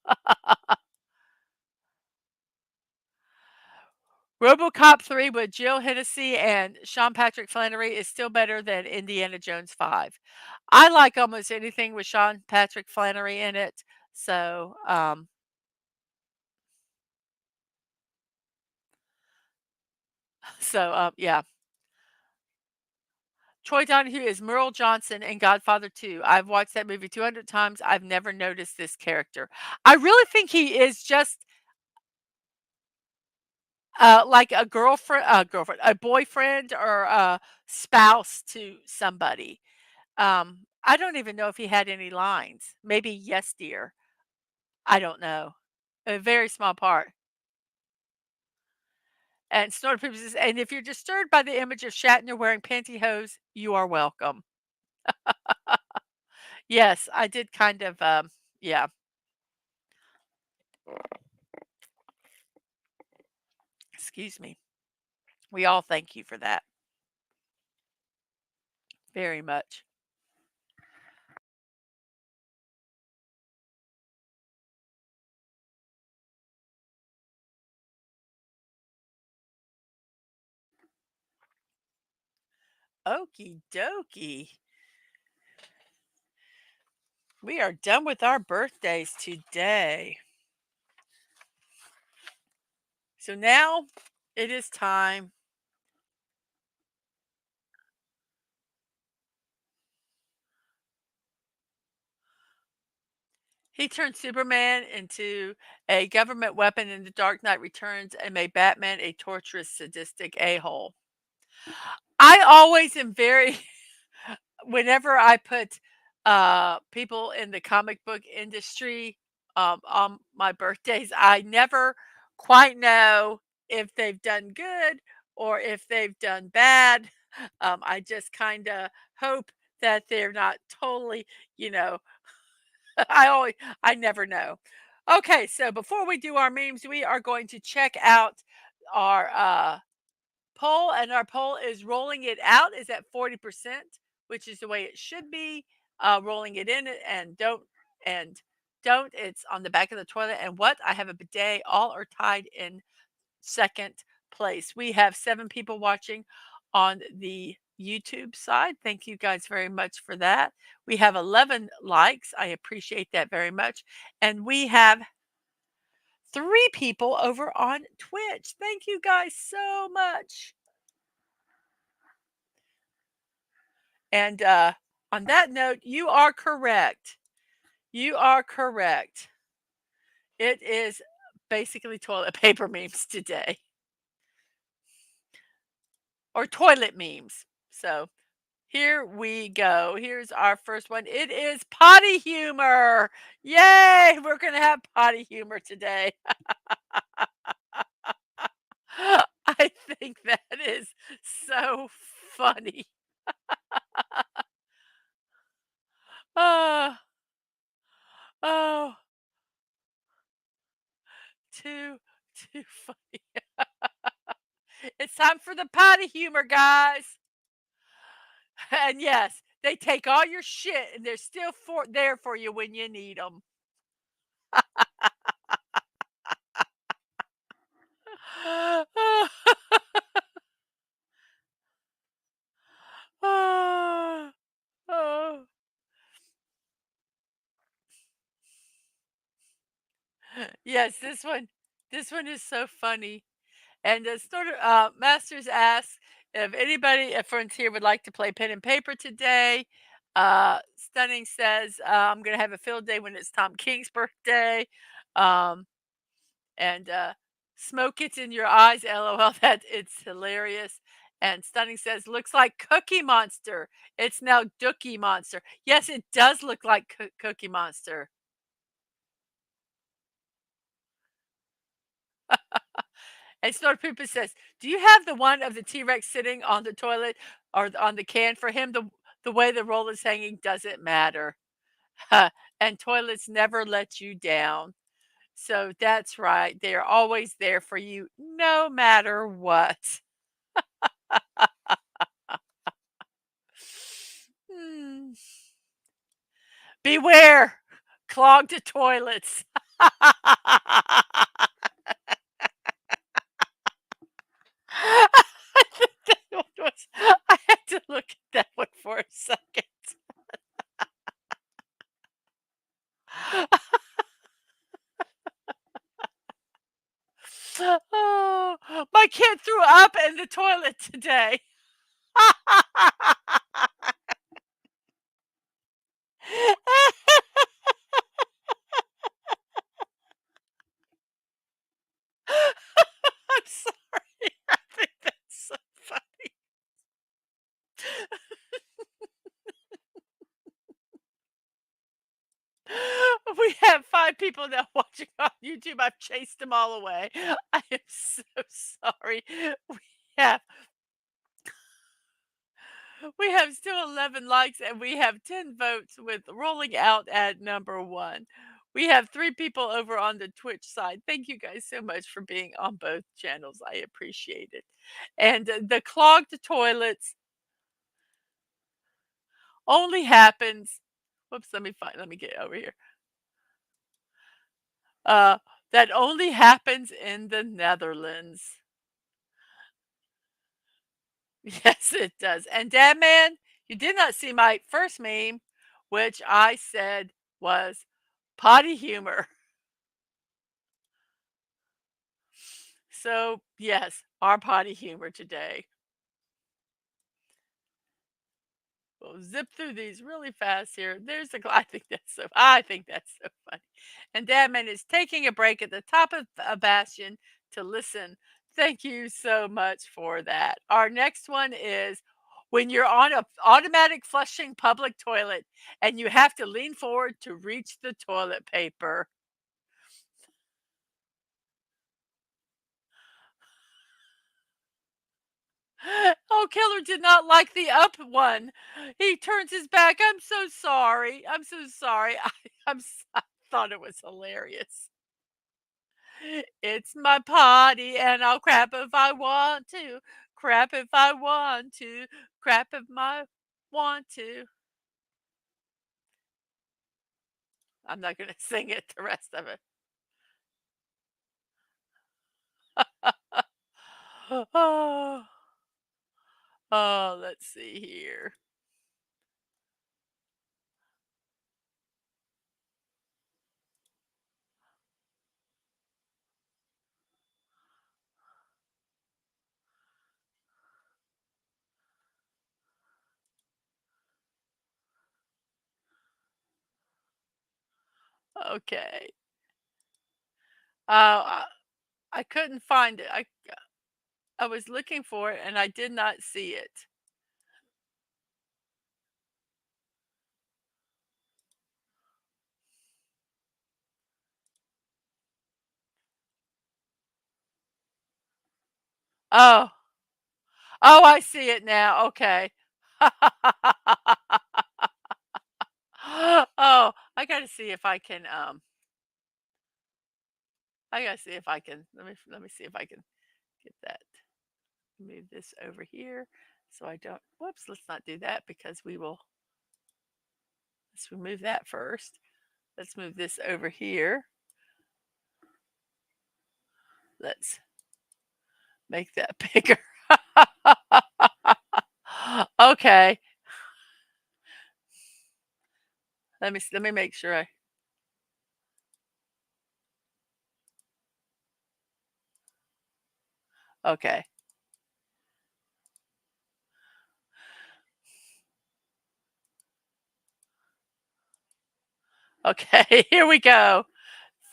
RoboCop 3 with Jill Hennessy and Sean Patrick Flannery is still better than Indiana Jones 5. I like almost anything with Sean Patrick Flannery in it. So, yeah. Troy Donahue is Merle Johnson in Godfather 2. I've watched that movie 200 times. I've never noticed this character. I really think he is just like a boyfriend or a spouse to somebody. I don't even know if he had any lines. Maybe "Yes, dear." I don't know. A very small part. And Snorter Poops says, "And if you're disturbed by the image of Shatner wearing pantyhose, you are welcome." Yes, I did kind of, yeah, excuse me. We all thank you for that very much. Okie dokie. We are done with our birthdays today. So now it is time. He turned Superman into a government weapon in The Dark Knight Returns and made Batman a torturous, sadistic a-hole. I always am very whenever I put, people in the comic book industry, on my birthdays, I never quite know if they've done good or if they've done bad. I just kinda hope that they're not totally, you know, I never know. Okay, so before we do our memes, we are going to check out our, poll, and our poll is rolling it out is at 40%, which is the way it should be. Rolling it in and don't. It's on the back of the toilet. And what? I have a bidet. All are tied in second place. We have 7 people watching on the YouTube side. Thank you guys very much for that. We have 11 likes. I appreciate that very much. And we have 3 people over on Twitch. Thank you guys so much. And, on that note, you are correct. You are correct. It is basically toilet paper memes today, or toilet memes. So, here we go. Here's our first one. It is potty humor. Yay! We're gonna have potty humor today. I think that is so funny. Oh, oh, too, too funny. It's time for the potty humor, guys. And yes, they take all your shit and they're still there for you when you need them. Yes, this one is so funny. And Masters asks if anybody at Frontier would like to play pen and paper today. Stunning says, I'm going to have a field day when it's Tom King's birthday. Um, and Smoke gets in your eyes, LOL. That it's hilarious. And Stunning says, looks like Cookie Monster. It's now Dookie Monster. Yes, it does look like Cookie Monster. And Snort Poopa says, "Do you have the one of the T-Rex sitting on the toilet or on the can for him? The way the roll is hanging doesn't matter. And toilets never let you down." So that's right. They're always there for you no matter what. Hmm. Beware clogged toilets. I think that one was I had to look at that one for a second. Oh, my kid threw up in the toilet today. I'm sorry. I think that's so funny. We have 5 people now watching on YouTube. I've chased them all away. I am so sorry. We have we have still 11 likes and we have 10 votes with rolling out at number 1. We have 3 people over on the Twitch side. Thank you guys so much for being on both channels. I appreciate it. And the clogged toilets only happens whoops, let me get over here. Uh, that only happens in the Netherlands. Yes, it does. And Dad Man, you did not see my first meme, which I said was potty humor. So, yes, our potty humor today. We'll zip through these really fast here. There's the I think that's so funny. And Dadman is taking a break at the top of a bastion to listen. Thank you so much for that. Our next one is when you're on a automatic flushing public toilet and you have to lean forward to reach the toilet paper. Oh, Killer did not like the up one. He turns his back. I'm so sorry. I'm so sorry. I thought it was hilarious. It's my party and I'll crap if I want to. Crap if I want to. Crap if I want to. I'm not going to sing it the rest of it. Oh, oh, let's see here. Okay. I, I couldn't find it. I was looking for it and I did not see it. Oh, oh, I see it now. Okay. Oh, I gotta see if I can. I gotta see if I can. Let me see if I can get that. Move this over here so I don't. Whoops. Let's not do that because we will. Let's remove that first. Let's move this over here. Let's make that bigger. Okay. Let me make sure I. Okay. Okay. Here we go.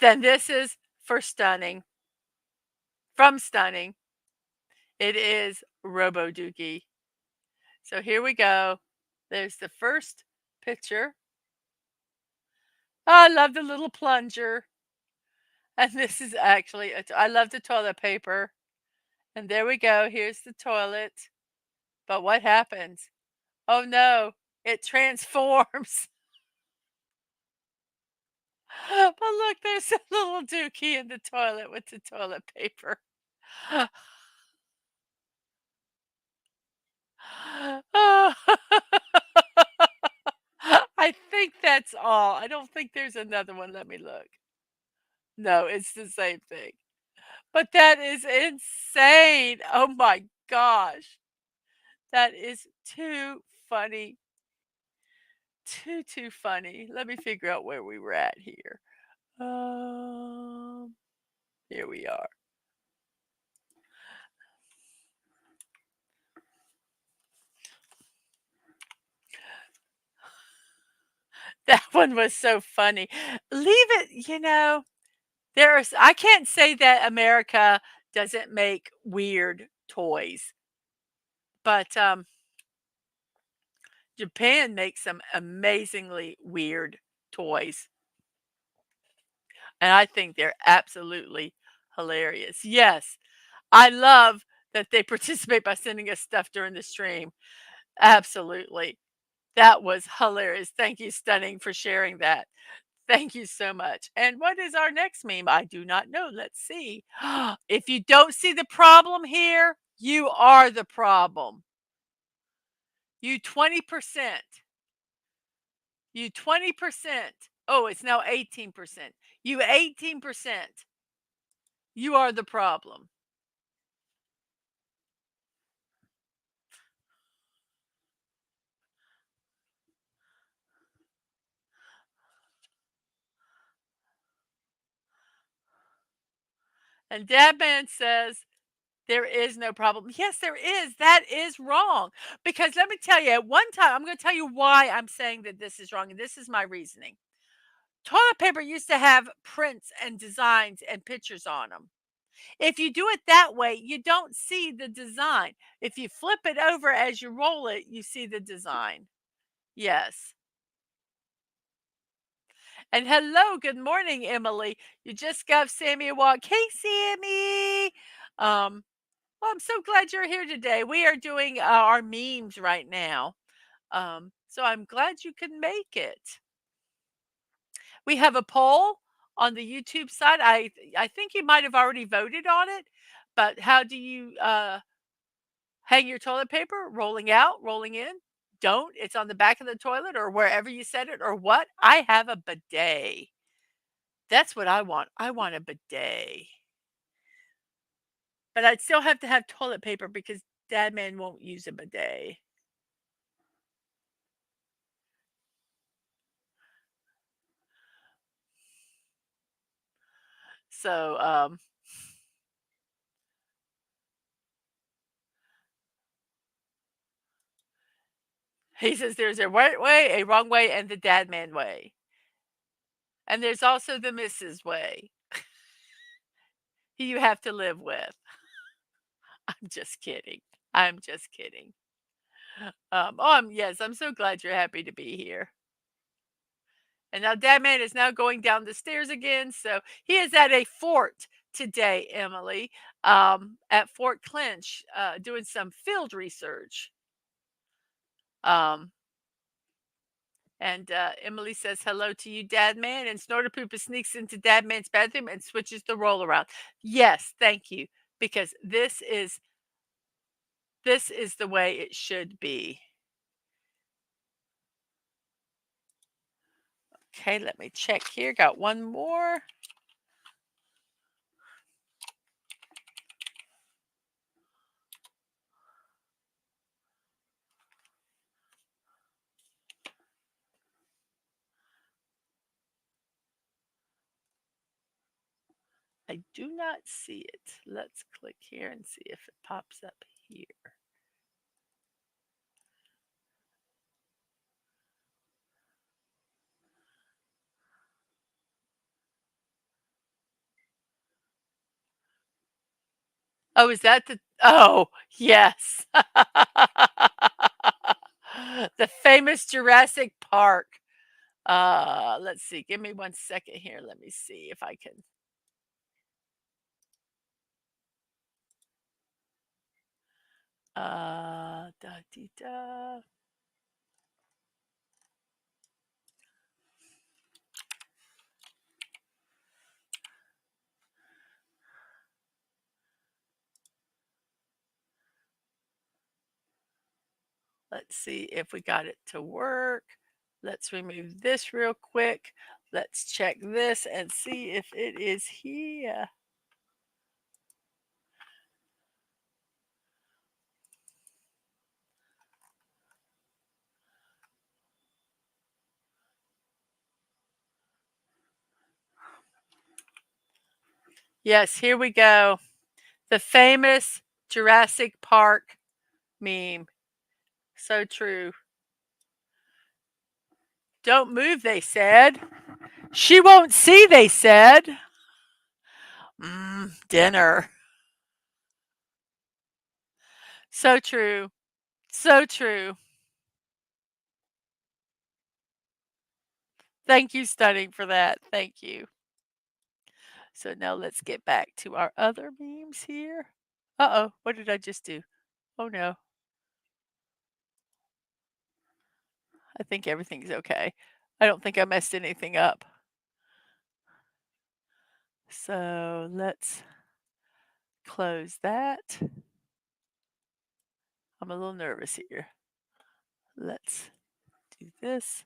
Then this is for stunning. From stunning. It is Robo Dookie. So here we go. There's the first picture. Oh, I love the little plunger. And this is actually, I love the toilet paper. And there we go. Here's the toilet. But what happens? Oh no, it transforms. But look, there's a little dookie in the toilet with the toilet paper. Oh. I think that's all. I don't think there's another one. Let me look. No, it's the same thing. But that is insane. Oh my gosh. That is too funny. Too funny. Let me figure out where we were at here. Um, Here we are. That one was so funny. Leave it, there's I can't say that America doesn't make weird toys, but Japan makes some amazingly weird toys, and I think they're absolutely hilarious. Yes, I love that they participate by sending us stuff during the stream. Absolutely. That was hilarious. Thank you, Stunning, for sharing that. Thank you so much. And what is our next meme? I do not know. Let's see. If you don't see the problem here, you are the problem. You 20%. You 20%. Oh, it's now 18%. You 18%. You are the problem. And Dadman says, there is no problem. Yes, there is. That is wrong. Because let me tell you, at one time, I'm going to tell you why I'm saying that this is wrong. And this is my reasoning. Toilet paper used to have prints and designs and pictures on them. If you do it that way, you don't see the design. If you flip it over as you roll it, you see the design. Yes. And hello, good morning, Emily. You just gave Sammy a walk. Hey, Sammy. Um, well, I'm so glad you're here today. We are doing our memes right now. So I'm glad you could make it. We have a poll on the YouTube side. I think you might have already voted on it, but how do you hang your toilet paper? Rolling out, rolling in? Don't. It's on the back of the toilet or wherever you set it or what? I have a bidet. That's what I want. I want a bidet. But I'd still have to have toilet paper because Dadman won't use a bidet. So, he says there's a right way, a wrong way, and the Dadman way. And there's also the Mrs. way you have to live with. I'm just kidding. I'm just kidding. Yes, I'm so glad you're happy to be here. And now Dadman is now going down the stairs again. So he is at a fort today, Emily, at Fort Clinch, doing some field research. Um, and Emily says hello to you, Dadman. And Snorter Poopa sneaks into Dadman's bathroom and switches the roll around. Yes, thank you, because this is the way it should be. Okay, let me check here. Got one more. I do not see it. Let's click here and see if it pops up here. Oh, is that the oh, yes. The famous Jurassic Park. Let's see. Give me 1 second here. Let me see if I can. Da dee da. Let's see if we got it to work. Let's remove this real quick. Let's check this and see if it is here. Yes, here we go. The famous Jurassic Park meme. So true. Don't move, they said. She won't see, they said. Dinner. So true. So true. Thank you, Stunning, for that. Thank you. So now let's get back to our other memes here. Uh-oh, what did I just do? Oh no, I think everything's okay. I don't think I messed anything up. So let's close that. I'm a little nervous here. Let's do this.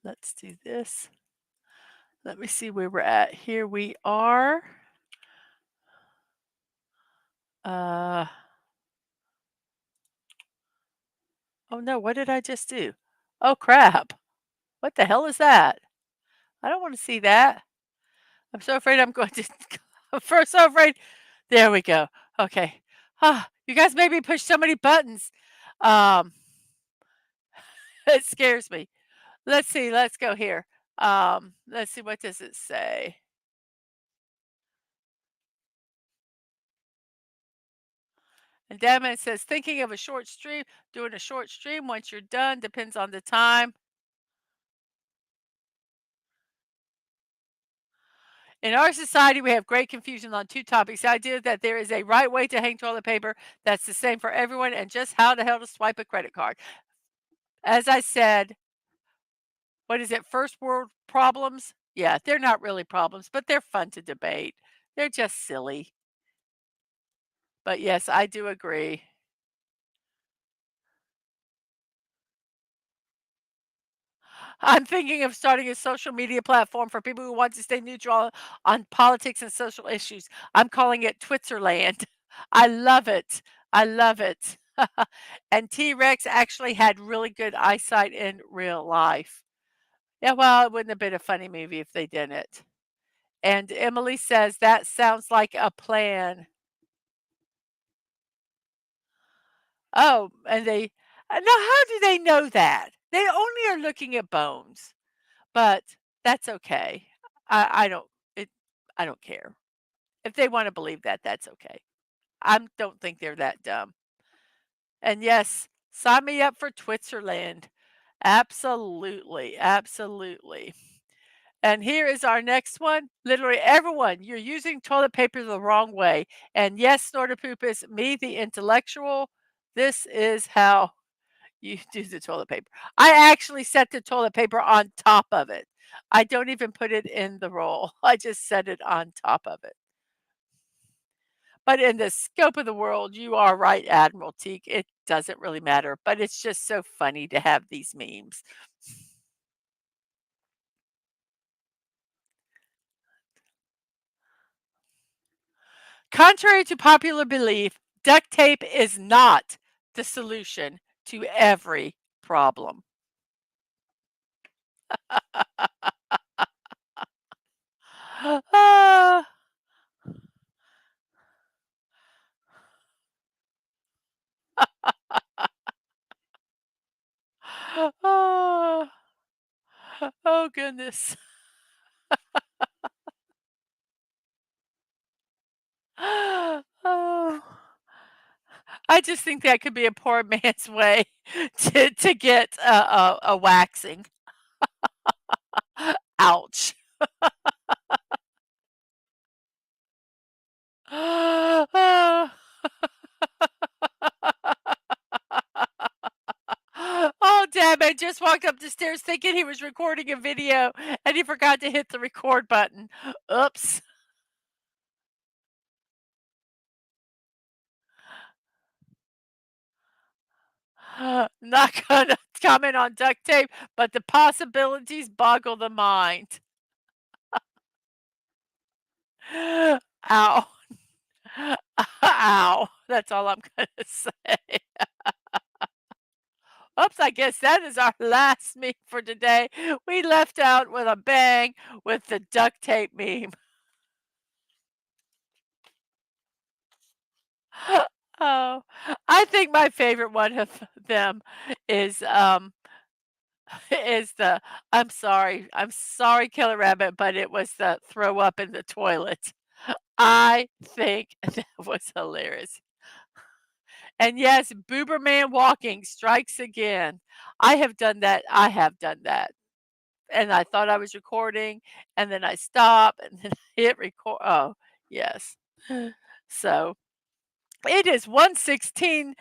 Let's do this. Let me see where we're at. Here we are. Uh, oh no, what did I just do? Oh crap. What the hell is that? I don't want to see that. I'm so afraid I'm going to, I'm so afraid. There we go. Okay. You guys made me push so many buttons. Um, it scares me. Let's see. Let's go here. Let's see. What does it say? And Dadman says, thinking of a short stream, doing a short stream once you're done, depends on the time. In our society, we have great confusion on two topics. The idea that there is a right way to hang toilet paper that's the same for everyone, and just how the hell to swipe a credit card. As I said, what is it? First world problems? Yeah, they're not really problems, but they're fun to debate. They're just silly. But yes, I do agree. I'm thinking of starting a social media platform for people who want to stay neutral on politics and social issues. I'm calling it Twitzerland. I love it. I love it. And T Rex actually had really good eyesight in real life. Yeah, well, it wouldn't have been a funny movie if they didn't. And Emily says that sounds like a plan. Oh, and they now how do they know that? They only are looking at bones, but that's okay. I don't it I don't care. If they wanna believe that, that's okay. I don't think they're that dumb. And yes, sign me up for Twitzerland. Absolutely, absolutely. And here is our next one. Literally everyone, you're using toilet paper the wrong way. And yes, Snorter Poop is me, the intellectual. This is how you do the toilet paper. I actually set the toilet paper on top of it. I don't even put it in the roll. I just set it on top of it. But in the scope of the world, you are right, Admiral Teak. It doesn't really matter, but it's just so funny to have these memes. Contrary to popular belief, duct tape is not the solution to every problem. Ah. Oh, oh goodness. Oh. I just think that could be a poor man's way to get a waxing. Ouch. Oh, damn, I just walked up the stairs thinking he was recording a video, and he forgot to hit the record button. Oops. Not gonna comment on duct tape, but the possibilities boggle the mind. Ow. Ow. That's all I'm gonna say. Oops, I guess that is our last meme for today. We left out with a bang with the duct tape meme. Oh, I think my favorite one of them is, is the I'm sorry, Killer Rabbit, but it was the throw up in the toilet. I think that was hilarious. And yes, Booberman walking strikes again. I have done that. And I thought I was recording, and then I stop, and then I hit record. Oh, yes. So it is 1:16,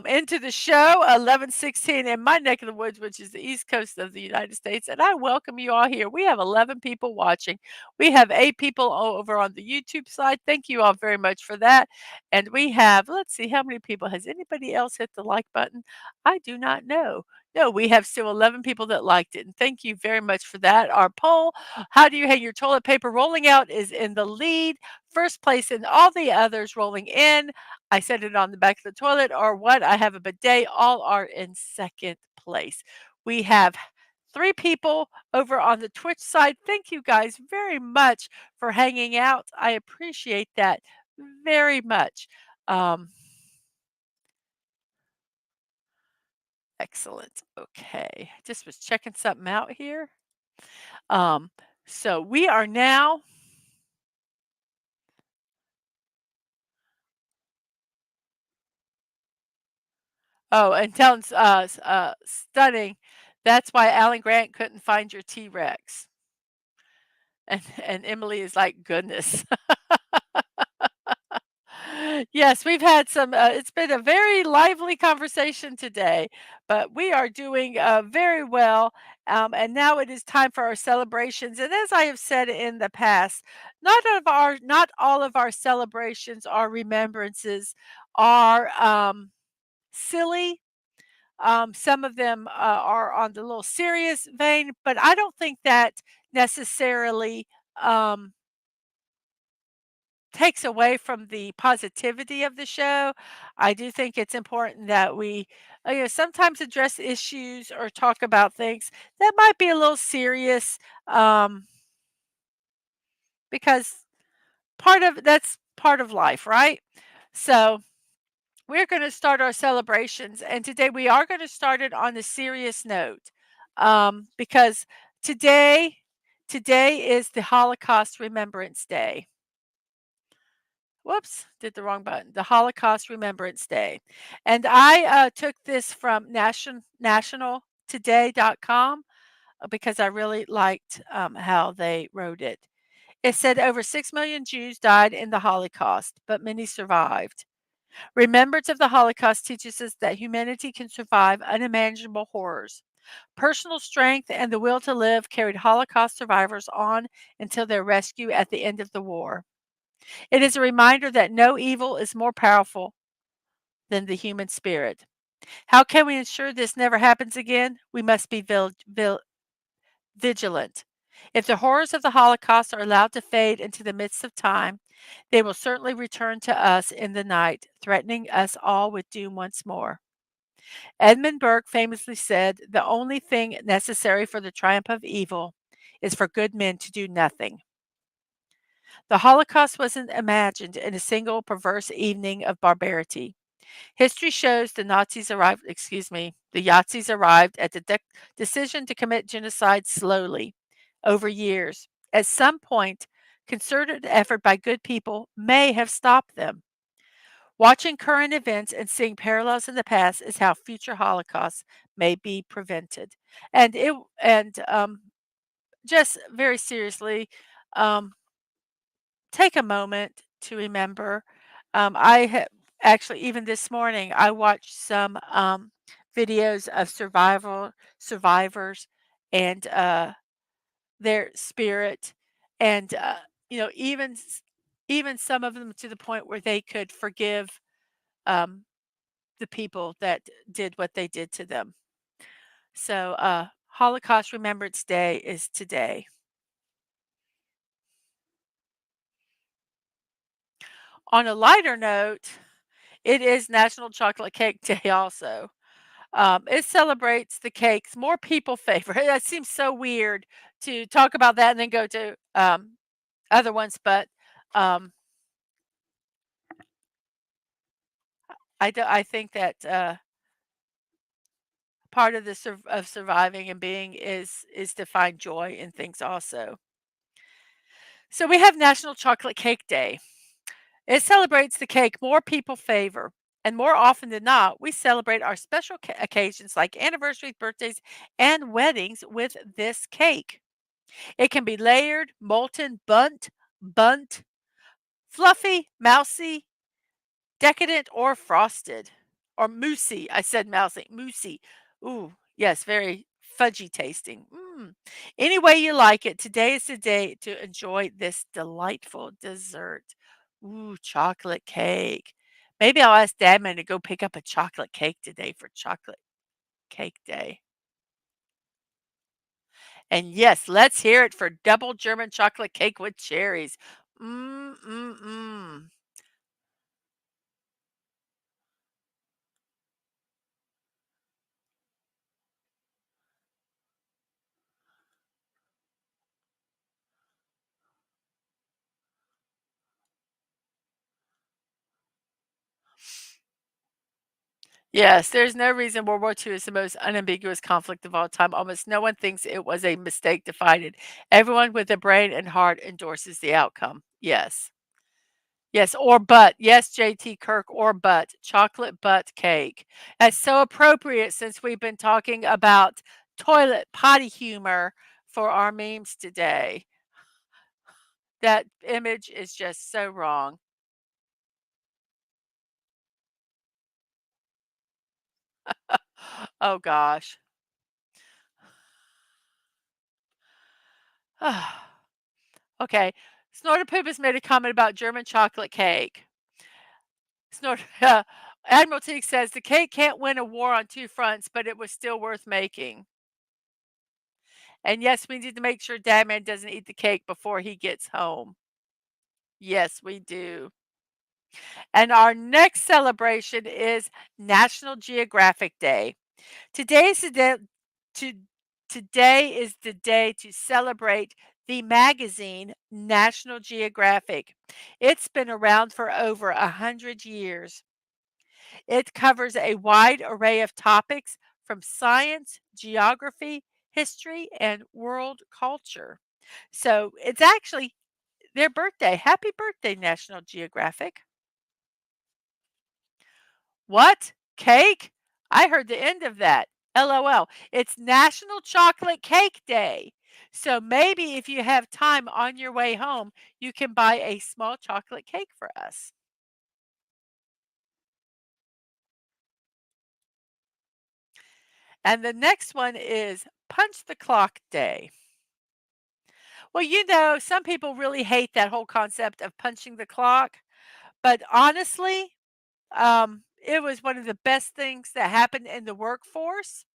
into the show, 11:16 in my neck of the woods, which is the East Coast of the United States, and I welcome you all here. We have 11 people watching. We have 8 people over on the YouTube side. Thank you all very much for that. And we have, let's see, how many people? Has anybody else hit the like button? I do not know. No, we have still 11 people that liked it, and thank you very much for that. Our poll, how do you hang your toilet paper rolling out, is in the lead. First place in all the others rolling in. I set it on the back of the toilet or what, I have a bidet, all are in second place. We have 3 people over on the Twitch side. Thank you guys very much for hanging out. I appreciate that very much. Um, Excellent. Okay. Just was checking something out here. Um, so we are now. Oh, and telling stunning. That's why Alan Grant couldn't find your T-Rex. And Emily is like, "Goodness." Yes, we've had some, it's been a very lively conversation today, but we are doing, very well, and now it is time for our celebrations, and as I have said in the past, not all of our celebrations or remembrances are, silly. Some of them, are on the little serious vein, but I don't think that necessarily, um takes away from the positivity of the show. I do think it's important that we, sometimes address issues or talk about things that might be a little serious, um, because that's part of life, right? So we're going to start our celebrations, and today we are going to start it on a serious note, because today today is the Holocaust Remembrance Day. Whoops, did the wrong button. The Holocaust Remembrance Day. And I took this from nationaltoday.com because I really liked how they wrote it. It said over 6 million Jews died in the Holocaust, but many survived. Remembrance of the Holocaust teaches us that humanity can survive unimaginable horrors. Personal strength and the will to live carried Holocaust survivors on until their rescue at the end of the war. It is a reminder that no evil is more powerful than the human spirit. How can we ensure this never happens again? We must be vigilant. If the horrors of the Holocaust are allowed to fade into the midst of time, they will certainly return to us in the night, threatening us all with doom once more. Edmund Burke famously said, "The only thing necessary for the triumph of evil is for good men to do nothing." The Holocaust wasn't imagined in a single perverse evening of barbarity. History shows the Yazis arrived at the decision to commit genocide slowly, over years. At some point, concerted effort by good people may have stopped them. Watching current events and seeing parallels in the past is how future holocausts may be prevented. And just very seriously, um, take a moment to remember. I have actually, even this morning, I watched some videos of survivors and their spirit, and even some of them to the point where they could forgive um, the people that did what they did to them. So, Holocaust Remembrance Day is today. On a lighter note, it is National Chocolate Cake Day also. It celebrates the cakes more people favor. That seems so weird to talk about that and then go to other ones, but um, I think that part of the of surviving and being is to find joy in things also. So we have National Chocolate Cake Day. It celebrates the cake more people favor. And more often than not, we celebrate our special occasions like anniversaries, birthdays, and weddings with this cake. It can be layered, molten, bunt, fluffy, mousy, decadent, or frosted. Or moussey. I said mousy. Moussey. Ooh, yes, very fudgy tasting. Any way you like it, today is the day to enjoy this delightful dessert. Ooh, chocolate cake. Maybe I'll ask Dadman to go pick up a chocolate cake today for chocolate cake day. And yes, let's hear it for double German chocolate cake with cherries. Mm, mm, mm. Yes, there's no reason World War II is the most unambiguous conflict of all time. Almost no one thinks it was a mistake to fight it. Everyone with a brain and heart endorses the outcome. Yes. Yes, or butt. Yes, JT Kirk, or butt. Chocolate butt cake. That's so appropriate since we've been talking about toilet potty humor for our memes today. That image is just so wrong. Oh gosh. Okay. Snorter Poop has made a comment about German chocolate cake. Snorter Admiral Teague says the cake can't win a war on two fronts, but it was still worth making. And yes, we need to make sure Dadman doesn't eat the cake before he gets home. Yes, we do. And our next celebration is National Geographic Day. Today is the day to today is the day to celebrate the magazine National Geographic. It's been around for over 100 years. It covers a wide array of topics from science, geography, history, and world culture. So it's actually their birthday. Happy birthday, National Geographic. What? Cake? I heard the end of that. LOL. It's National Chocolate Cake Day. So maybe if you have time on your way home, you can buy a small chocolate cake for us. And the next one is Punch the Clock Day. Well, some people really hate that whole concept of punching the clock, but honestly, it was one of the best things that happened in the workforce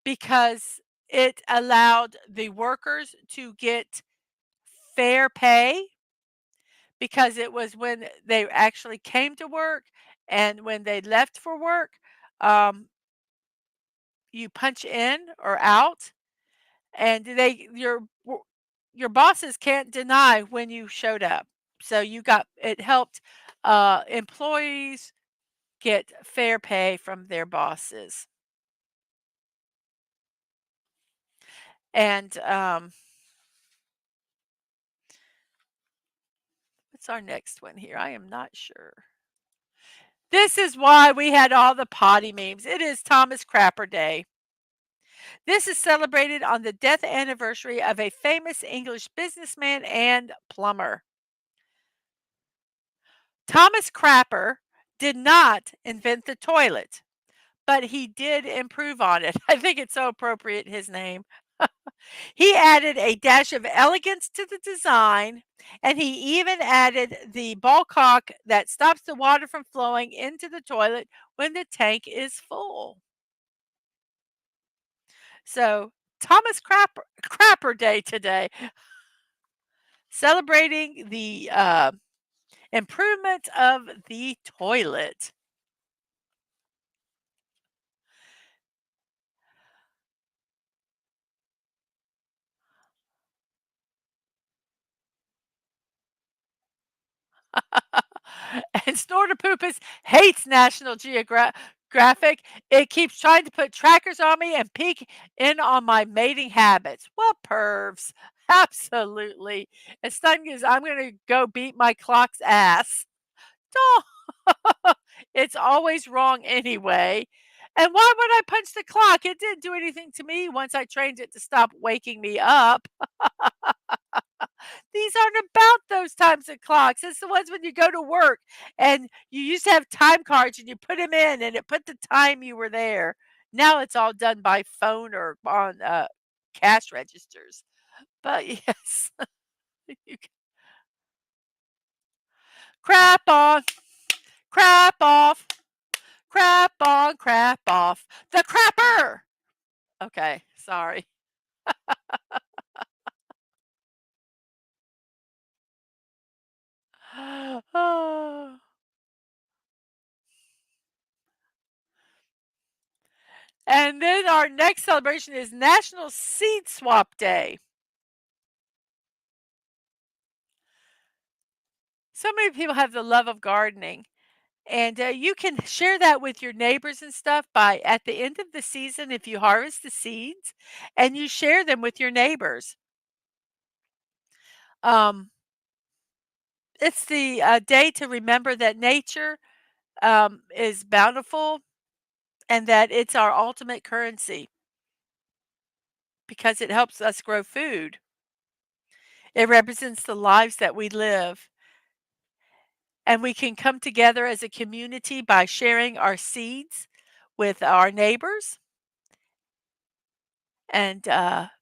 because it allowed the workers to get fair pay because it was when they actually came to work and when they left for work, um, you punch in or out, and your bosses can't deny when you showed up. So it helped employees get fair pay from their bosses. And what's our next one here? I am not sure. This is why we had all the potty memes. It is Thomas Crapper Day. This is celebrated on the death anniversary of a famous English businessman and plumber. Thomas Crapper did not invent the toilet, but he did improve on it. I think it's so appropriate, his name. He added a dash of elegance to the design, and he even added the ball cock that stops the water from flowing into the toilet when the tank is full. So, Thomas Crapper Day today, celebrating the improvement of the toilet. And Snorterpoopus hates National Geographic. It keeps trying to put trackers on me and peek in on my mating habits. What pervs? Absolutely. As time goes, I'm going to go beat my clock's ass. It's always wrong anyway. And why would I punch the clock? It didn't do anything to me once I trained it to stop waking me up. These aren't about those types of clocks. It's the ones when you go to work and you used to have time cards and you put them in and it put the time you were there. Now it's all done by phone or on cash registers. But yes, you can crap on, crap off, crap on, crap off. The crapper. Okay, sorry. And then our next celebration is National Seed Swap Day. So many people have the love of gardening, and you can share that with your neighbors and stuff by at the end of the season, if you harvest the seeds and you share them with your neighbors. Um, it's the day to remember that nature is bountiful and that it's our ultimate currency because it helps us grow food. It represents the lives that we live. And we can come together as a community by sharing our seeds with our neighbors and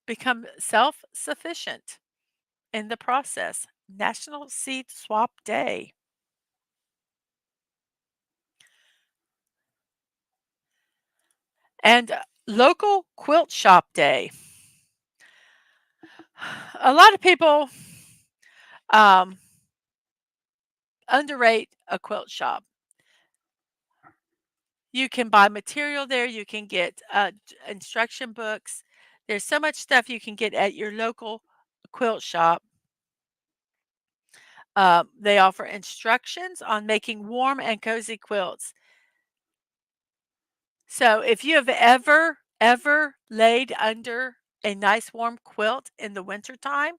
become self sufficient in the process. National Seed Swap Day. And Local Quilt Shop Day. A lot of people um, underrate a quilt shop. You can buy material there, you can get instruction books. There's so much stuff you can get at your local quilt shop. They offer instructions on making warm and cozy quilts. So if you have ever laid under a nice warm quilt in the wintertime,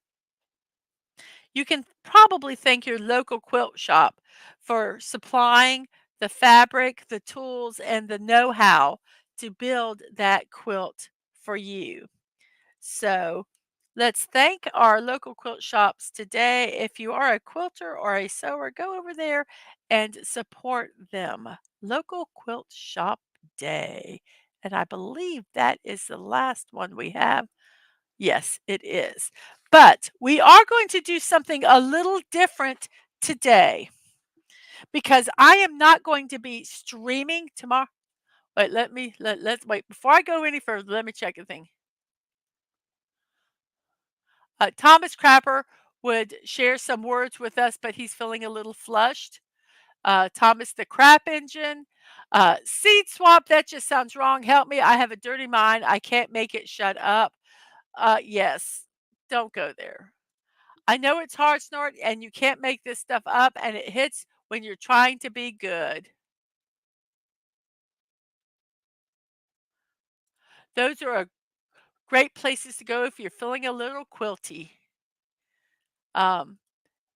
you can probably thank your local quilt shop for supplying the fabric, the tools, and the know-how to build that quilt for you. So let's thank our local quilt shops today. If you are a quilter or a sewer, go over there and support them. Local Quilt Shop Day. And I believe that is the last one we have. Yes, it is. But we are going to do something a little different today because I am not going to be streaming tomorrow. Wait, let's wait before I go any further. Let me check a thing. Thomas Crapper would share some words with us, but he's feeling a little flushed. Thomas the Crap Engine. Seed swap, that just sounds wrong. Help me. I have a dirty mind. I can't make it shut up. Yes, don't go there. I know it's hard, Snort, and you can't make this stuff up, and it hits when you're trying to be good. Those are great places to go if you're feeling a little quilty. Um,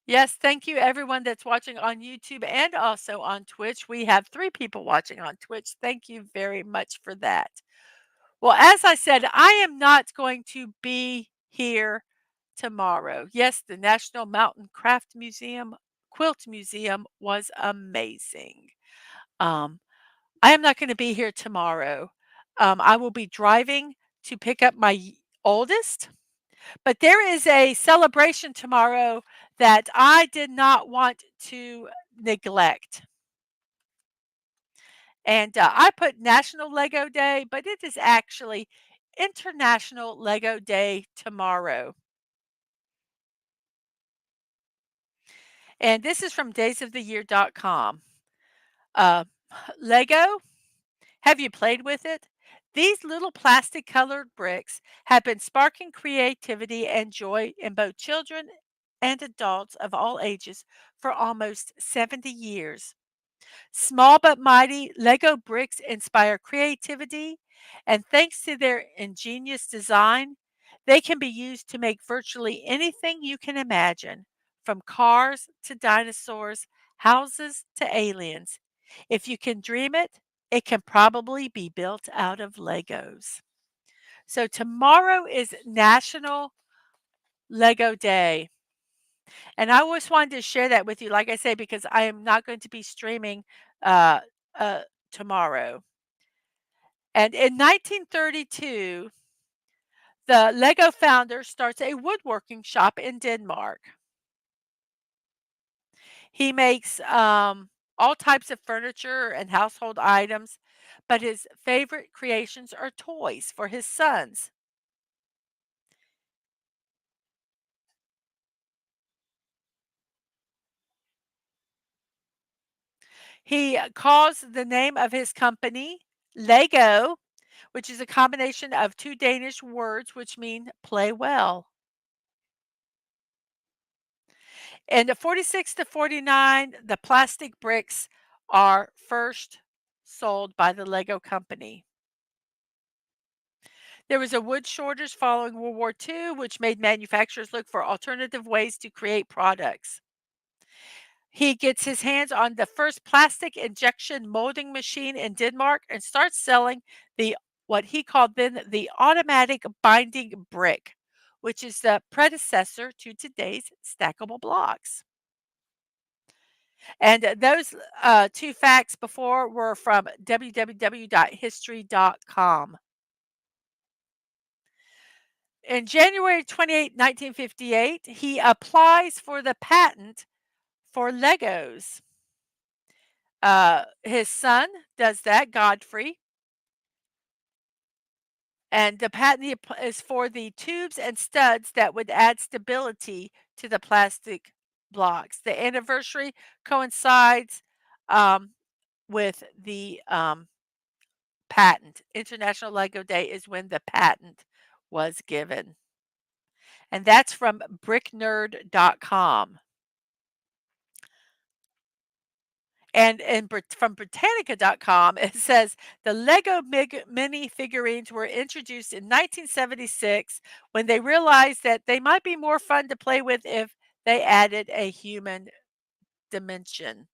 Yes, thank you everyone that's watching on YouTube and also on Twitch. We have 3 people watching on Twitch. Thank you very much for that. Well, as I said, I am not going to be here tomorrow. Yes, the National Mountain Craft Museum, Quilt Museum was amazing. Um, I am not going to be here tomorrow. I will be driving to pick up my oldest, but there is a celebration tomorrow that I did not want to neglect. And I put National Lego Day, but it is actually International Lego Day tomorrow. And this is from daysoftheyear.com. Uh, Lego, have you played with it? These little plastic colored bricks have been sparking creativity and joy in both children and adults of all ages for almost 70 years. Small but mighty, Lego bricks inspire creativity, and thanks to their ingenious design, they can be used to make virtually anything you can imagine, from cars to dinosaurs, houses to aliens. If you can dream it, it can probably be built out of Legos. So tomorrow is National Lego Day. And I always wanted to share that with you, like I say, because I am not going to be streaming uh, uh, tomorrow. And in 1932, the Lego founder starts a woodworking shop in Denmark. He makes all types of furniture and household items, but his favorite creations are toys for his sons. He calls the name of his company Lego, which is a combination of two Danish words which mean play well. In the 46 to 49, the plastic bricks are first sold by the Lego company. There was a wood shortage following World War II, which made manufacturers look for alternative ways to create products. He gets his hands on the first plastic injection molding machine in Denmark and starts selling the what he called then the automatic binding brick, which is the predecessor to today's stackable blocks. And those two facts before were from www.history.com. In January 28, 1958, he applies for the patent for Legos. His son does that, Godfrey, and the patent is for the tubes and studs that would add stability to the plastic blocks. The anniversary coincides um, with the patent. International Lego Day is when the patent was given. And that's from bricknerd.com. And from Britannica.com, it says the Lego mini figurines were introduced in 1976 when they realized that they might be more fun to play with if they added a human dimension.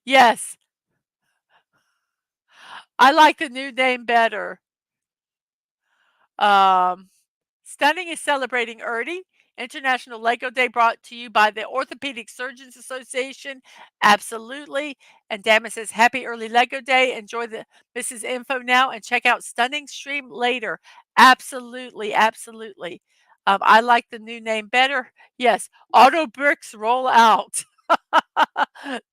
Yes, I like the new name better. Um, Stunning is celebrating Ernie. International Lego Day brought to you by the Orthopedic Surgeons Association. Absolutely. And Damon says, Happy early Lego Day. Enjoy the Mrs. Info now and check out Stunning stream later. Absolutely. Absolutely. I like the new name better. Yes. Auto bricks roll out.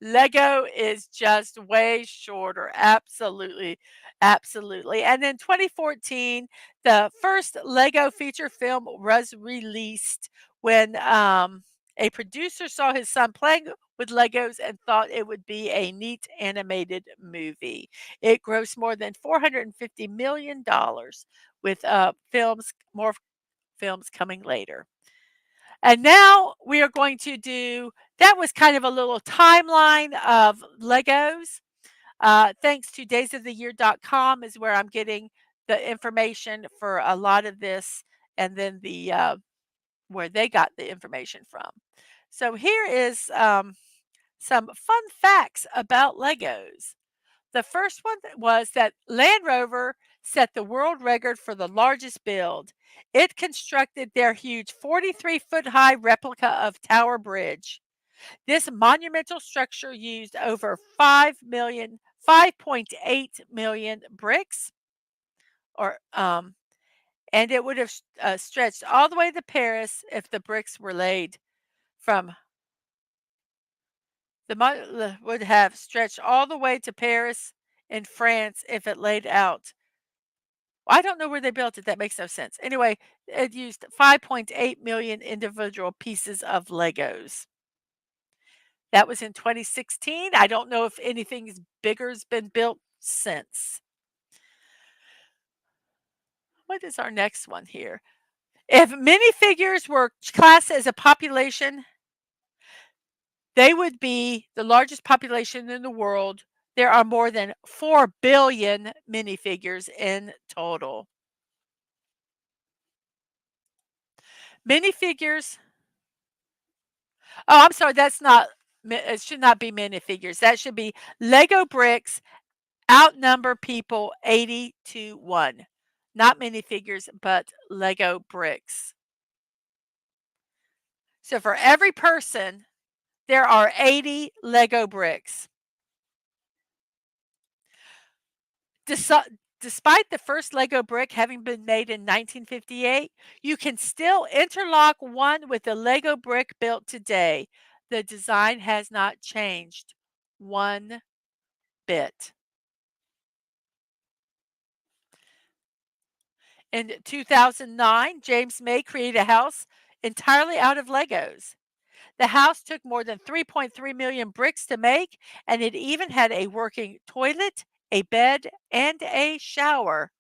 Lego is just way shorter. Absolutely. Absolutely. And in 2014, the first Lego feature film was released when a producer saw his son playing with Legos and thought it would be a neat animated movie. It grossed more than $450 million with more films coming later. And now we are going to do that was kind of a little timeline of Legos. Thanks to daysoftheyear.com is where I'm getting the information for a lot of this and then the where they got the information from. So here is some fun facts about Legos. The first one was that Land Rover set the world record for the largest build. It constructed their huge 43-foot high replica of Tower Bridge. This monumental structure used over 5.8 million bricks, or and it would have stretched all the way to Paris if the bricks were laid from The mud would have stretched all the way to Paris in France if it laid out. I don't know where they built it, that makes no sense. Anyway, it used 5.8 million individual pieces of Legos. That was in 2016. I don't know if anything's bigger's been built since. What is our next one here? If minifigures were classed as a population, they would be the largest population in the world. There are more than 4 billion minifigures in total. Minifigures. Oh, I'm sorry, that's not it should not be minifigures. That should be Lego bricks outnumber people 80 to 1. Not minifigures, but Lego bricks. So for every person, there are 80 Lego bricks. Despite the first Lego brick having been made in 1958, you can still interlock one with the Lego brick built today. The design has not changed one bit. In 2009, James May created a house entirely out of Legos. The house took more than 3.3 million bricks to make, and it even had a working toilet, a bed, and a shower.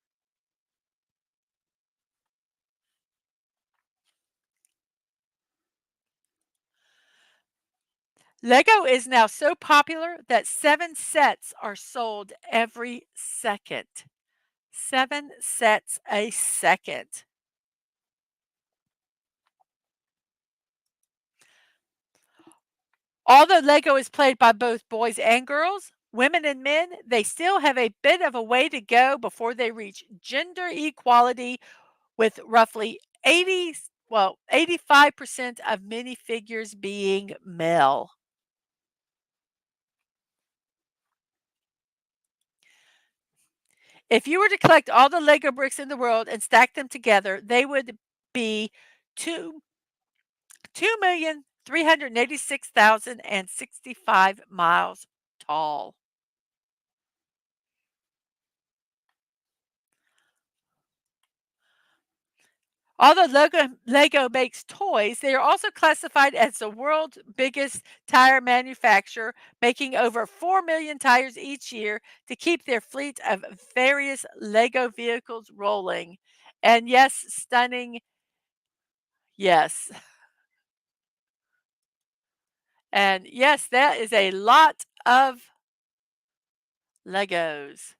Lego is now so popular that 7 sets are sold every second. 7 sets a second. Although Lego is played by both boys and girls, women and men, they still have a bit of a way to go before they reach gender equality with roughly 85% of minifigures being male. If you were to collect all the Lego bricks in the world and stack them together, they would be 2,386,065 miles tall. Although Lego makes toys, they are also classified as the world's biggest tire manufacturer, making over 4 million tires each year to keep their fleet of various Lego vehicles rolling. And yes, stunning, yes. And yes, that is a lot of Legos.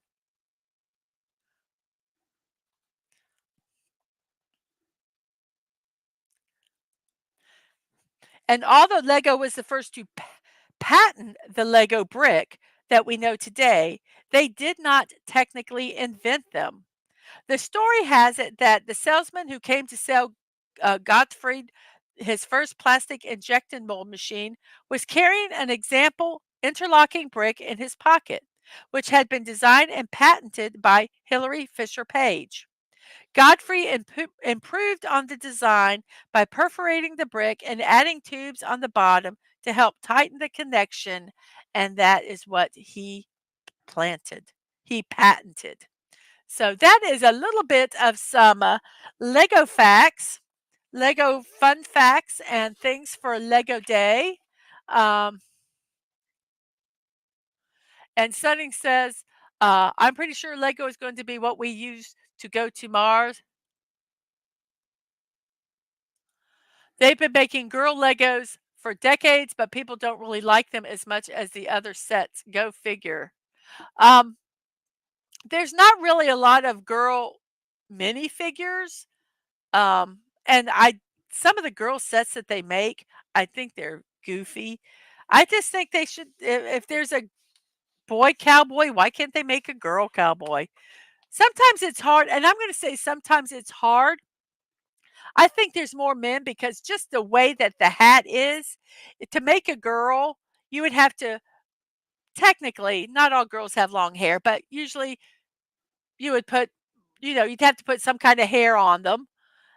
And although Lego was the first to patent the Lego brick that we know today, they did not technically invent them. The story has it that the salesman who came to sell Gottfried his first plastic injection mold machine was carrying an example interlocking brick in his pocket, which had been designed and patented by Hilary Fisher Page. Godfrey improved on the design by perforating the brick and adding tubes on the bottom to help tighten the connection, and that is what he patented. So that is a little bit of some Lego facts, Lego fun facts, and things for Lego Day. Um, and Sunning says, I'm pretty sure Lego is going to be what we use to go to Mars. They've been making girl Legos for decades, but people don't really like them as much as the other sets. Go figure. Um, there's not really a lot of girl minifigures. And I some of the girl sets that they make, I think they're goofy. I just think they should if there's a boy cowboy, why can't they make a girl cowboy? Sometimes it's hard, and I'm gonna say sometimes it's hard. I think there's more men because just the way that the hat is, to make a girl, you would have to technically, not all girls have long hair, but usually you would put, you'd have to put some kind of hair on them,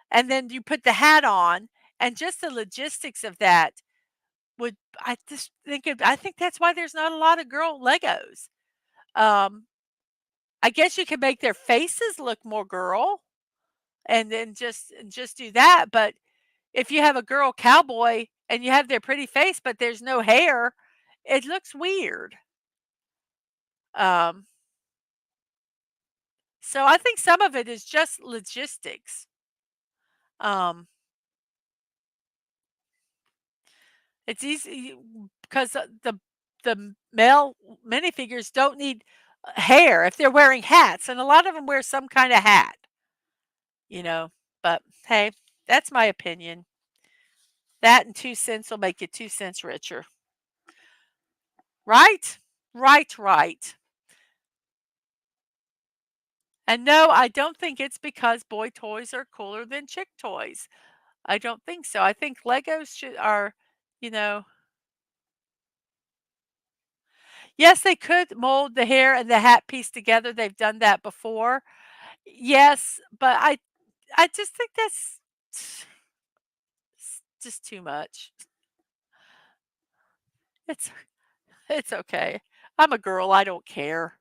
and then you put the hat on, and just the logistics of that. would I just think I think that's why there's not a lot of girl Legos. Um, I guess you can make their faces look more girl and then just do that, but if you have a girl cowboy and you have their pretty face, but there's no hair, it looks weird. Um, so I think some of it is just logistics. Um, it's easy because the male minifigures don't need hair if they're wearing hats, and a lot of them wear some kind of hat, you know. But hey, that's my opinion. That and 2 cents will make you 2 cents richer, right? Right, right. And no, I don't think it's because boy toys are cooler than chick toys. I don't think so. I think Legos are, you know, yes, they could mold the hair and the hat piece together. They've done that before. Yes, but I just think that's just too much. It's it's okay. I'm a girl. I don't care.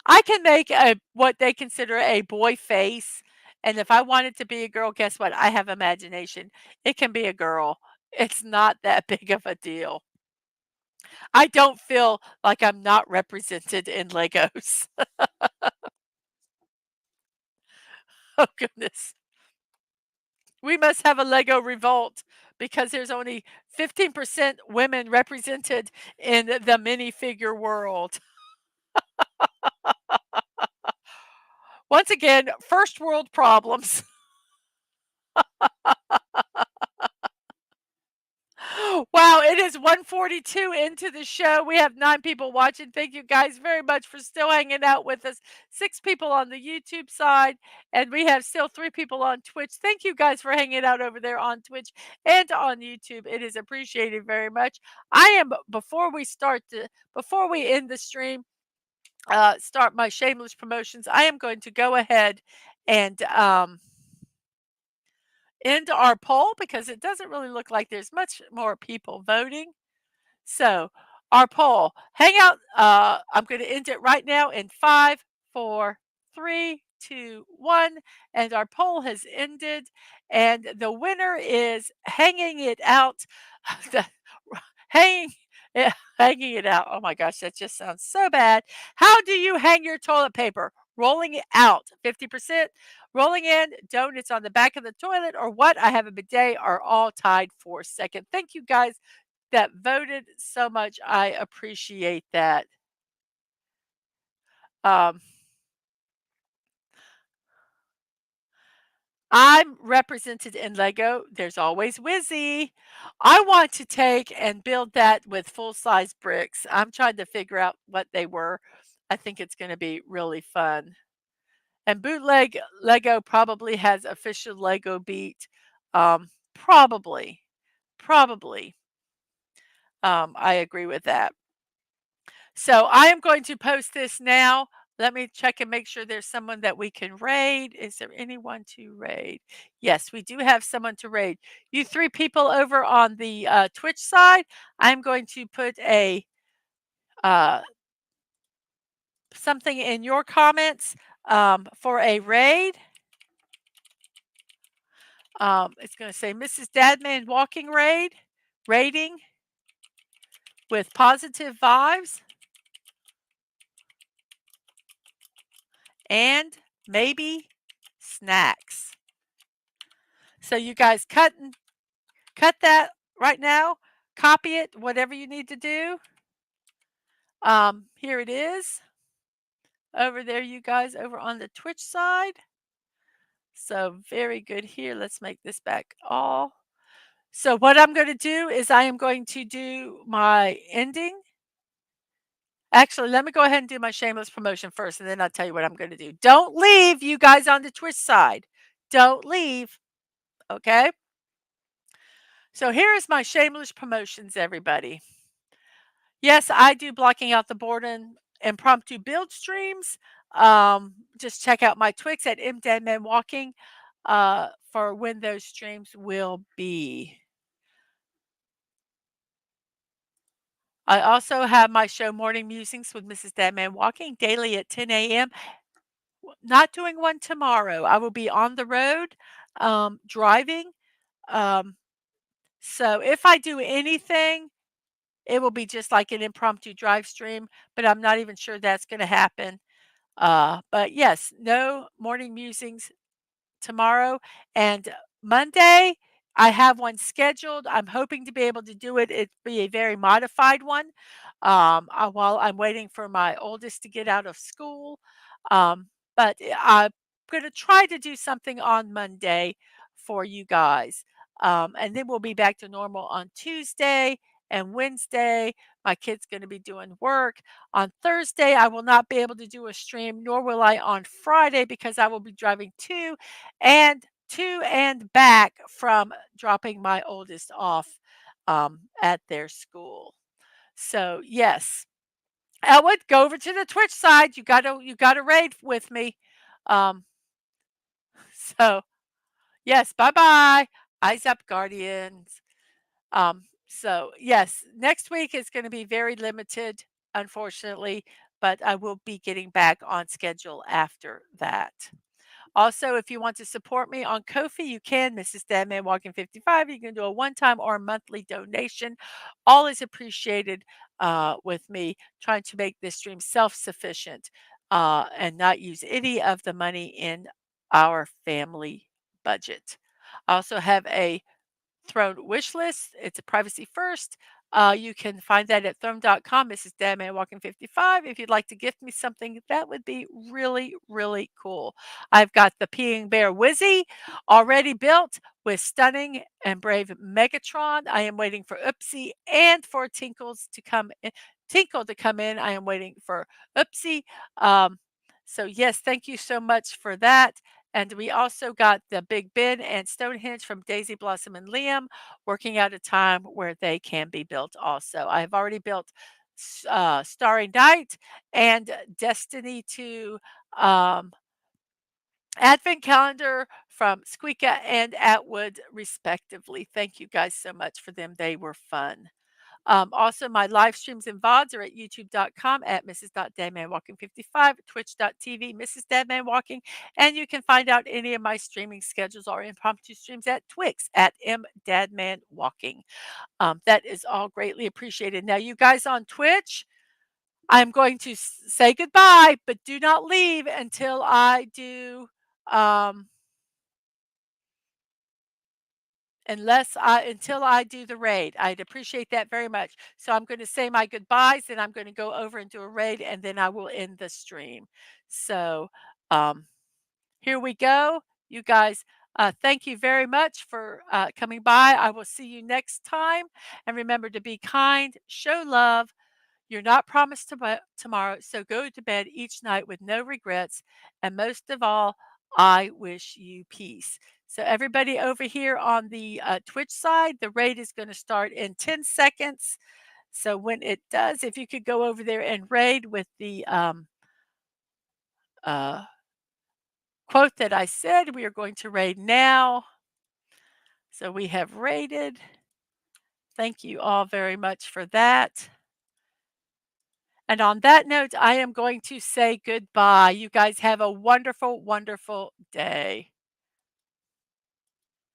I can make a what they consider a boy face, and if I want it to be a girl, guess what? I have imagination. It can be a girl. It's not that big of a deal. I don't feel like I'm not represented in Legos. Oh, goodness. We must have a Lego revolt because there's only 15% women represented in the minifigure world. Once again, first world problems. Wow, it is 1:42 into the show. We have 9 people watching. Thank you guys very much for still hanging out with us. 6 people on the YouTube side, and we have still 3 people on Twitch. Thank you guys for hanging out over there on Twitch and on YouTube. It is appreciated very much. I am before we end the stream, start my shameless promotions. I am going to go ahead and end our poll because it doesn't really look like there's much more people voting. So, our poll, hang out. I'm going to end it right now in 5, 4, 3, 2, 1. And our poll has ended. And the winner is hanging it out. the, hanging, hanging it out. Oh my gosh, that just sounds so bad. How do you hang your toilet paper? Rolling it out, 50%. Rolling in, donuts on the back of the toilet, or what? I have a bidet are all tied for second. Thank you guys that voted so much. I appreciate that. Um, I'm represented in Lego. There's always Wizzy. I want to take and build that with full size bricks. I'm trying to figure out what they were. I think it's going to be really fun. And bootleg Lego probably has official Lego beat. Probably, probably. I agree with that. So I am going to post this now. Let me check and make sure there's someone that we can raid. Is there anyone to raid? Yes, we do have someone to raid. You 3 people over on the Twitch side, I'm going to put a uh, something in your comments for a raid. It's going to say Mrs. Dadman Walking raiding with positive vibes and maybe snacks. So you guys cut that right now, copy it, whatever you need to do. Here it is over there, you guys over on the Twitch side. So very good here. Let's make this back all. So what I'm going to do is I am going to do my ending. Actually, let me go ahead and do my shameless promotion first, and then I'll tell you what I'm going to do. Don't leave, you guys on the Twitch side. Don't leave. Okay. So here is my shameless promotions, everybody. Yes, I do blocking out the board and impromptu build streams. Just check out my Twix at MDadmanWalking for when those streams will be. I also have my show Morning Musings with Mrs. Dadman Walking daily at 10 a.m. Not doing one tomorrow. I will be on the road, driving. Um, so if I do anything, it will be just like an impromptu drive stream, but I'm not even sure that's going to happen. But yes, no morning musings tomorrow, and Monday, I have one scheduled. I'm hoping to be able to do it. It be a very modified one, while I'm waiting for my oldest to get out of school. But I'm gonna try to do something on Monday for you guys. And then we'll be back to normal on Tuesday and Wednesday. My kid's gonna be doing work. On Thursday, I will not be able to do a stream, nor will I on Friday because I will be driving to and back from dropping my oldest off at their school. So yes, Elwood, go over to the Twitch side. You gotta raid with me. Um, so yes, bye bye. Eyes up, Guardians. So yes, next week is going to be very limited, unfortunately, but I will be getting back on schedule after that. Also, if you want to support me on Ko-fi, you can, Mrs. DadmanWalking55. You can do a one-time or a monthly donation. All is appreciated with me trying to make this stream self-sufficient and not use any of the money in our family budget. I also have a Throne wish list. It's a privacy first. You can find that at throne.com, Mrs. DadmanWalking55. If you'd like to gift me something, that would be really, really cool. I've got the Peeing Bear Wizzy already built with Stunning and Brave Megatron. I am waiting for Oopsie and for Tinkle to come in. I am waiting for Oopsie. Um, so yes, thank you so much for that. And we also got the Big Ben and Stonehenge from Daisy Blossom and Liam working out a time where they can be built also. I've already built Starry Night and Destiny 2 um, Advent Calendar from Squeaka and Atwood, respectively. Thank you guys so much for them. They were fun. Also, my live streams and VODs are at youtube.com at Mrs.DadmanWalking55, twitch.tv, Mrs. Dadman Walking, and you can find out any of my streaming schedules or impromptu streams at Twix at MDadmanWalking. That is all greatly appreciated. Now, you guys on Twitch, I'm going to say goodbye, but do not leave until I do. Um, until I do the raid. I'd appreciate that very much. So I'm going to say my goodbyes, and I'm going to go over and do a raid, and then I will end the stream. So um, here we go, you guys. Thank you very much for coming by. I will see you next time, and remember to be kind, show love. You're not promised tomorrow, so go to bed each night with no regrets. And most of all, I wish you peace. So, everybody over here on the Twitch side, the raid is going to start in 10 seconds. So, when it does, if you could go over there and raid with the uh, quote that I said, we are going to raid now. So, we have raided. Thank you all very much for that. And on that note, I am going to say goodbye. You guys have a wonderful, wonderful day.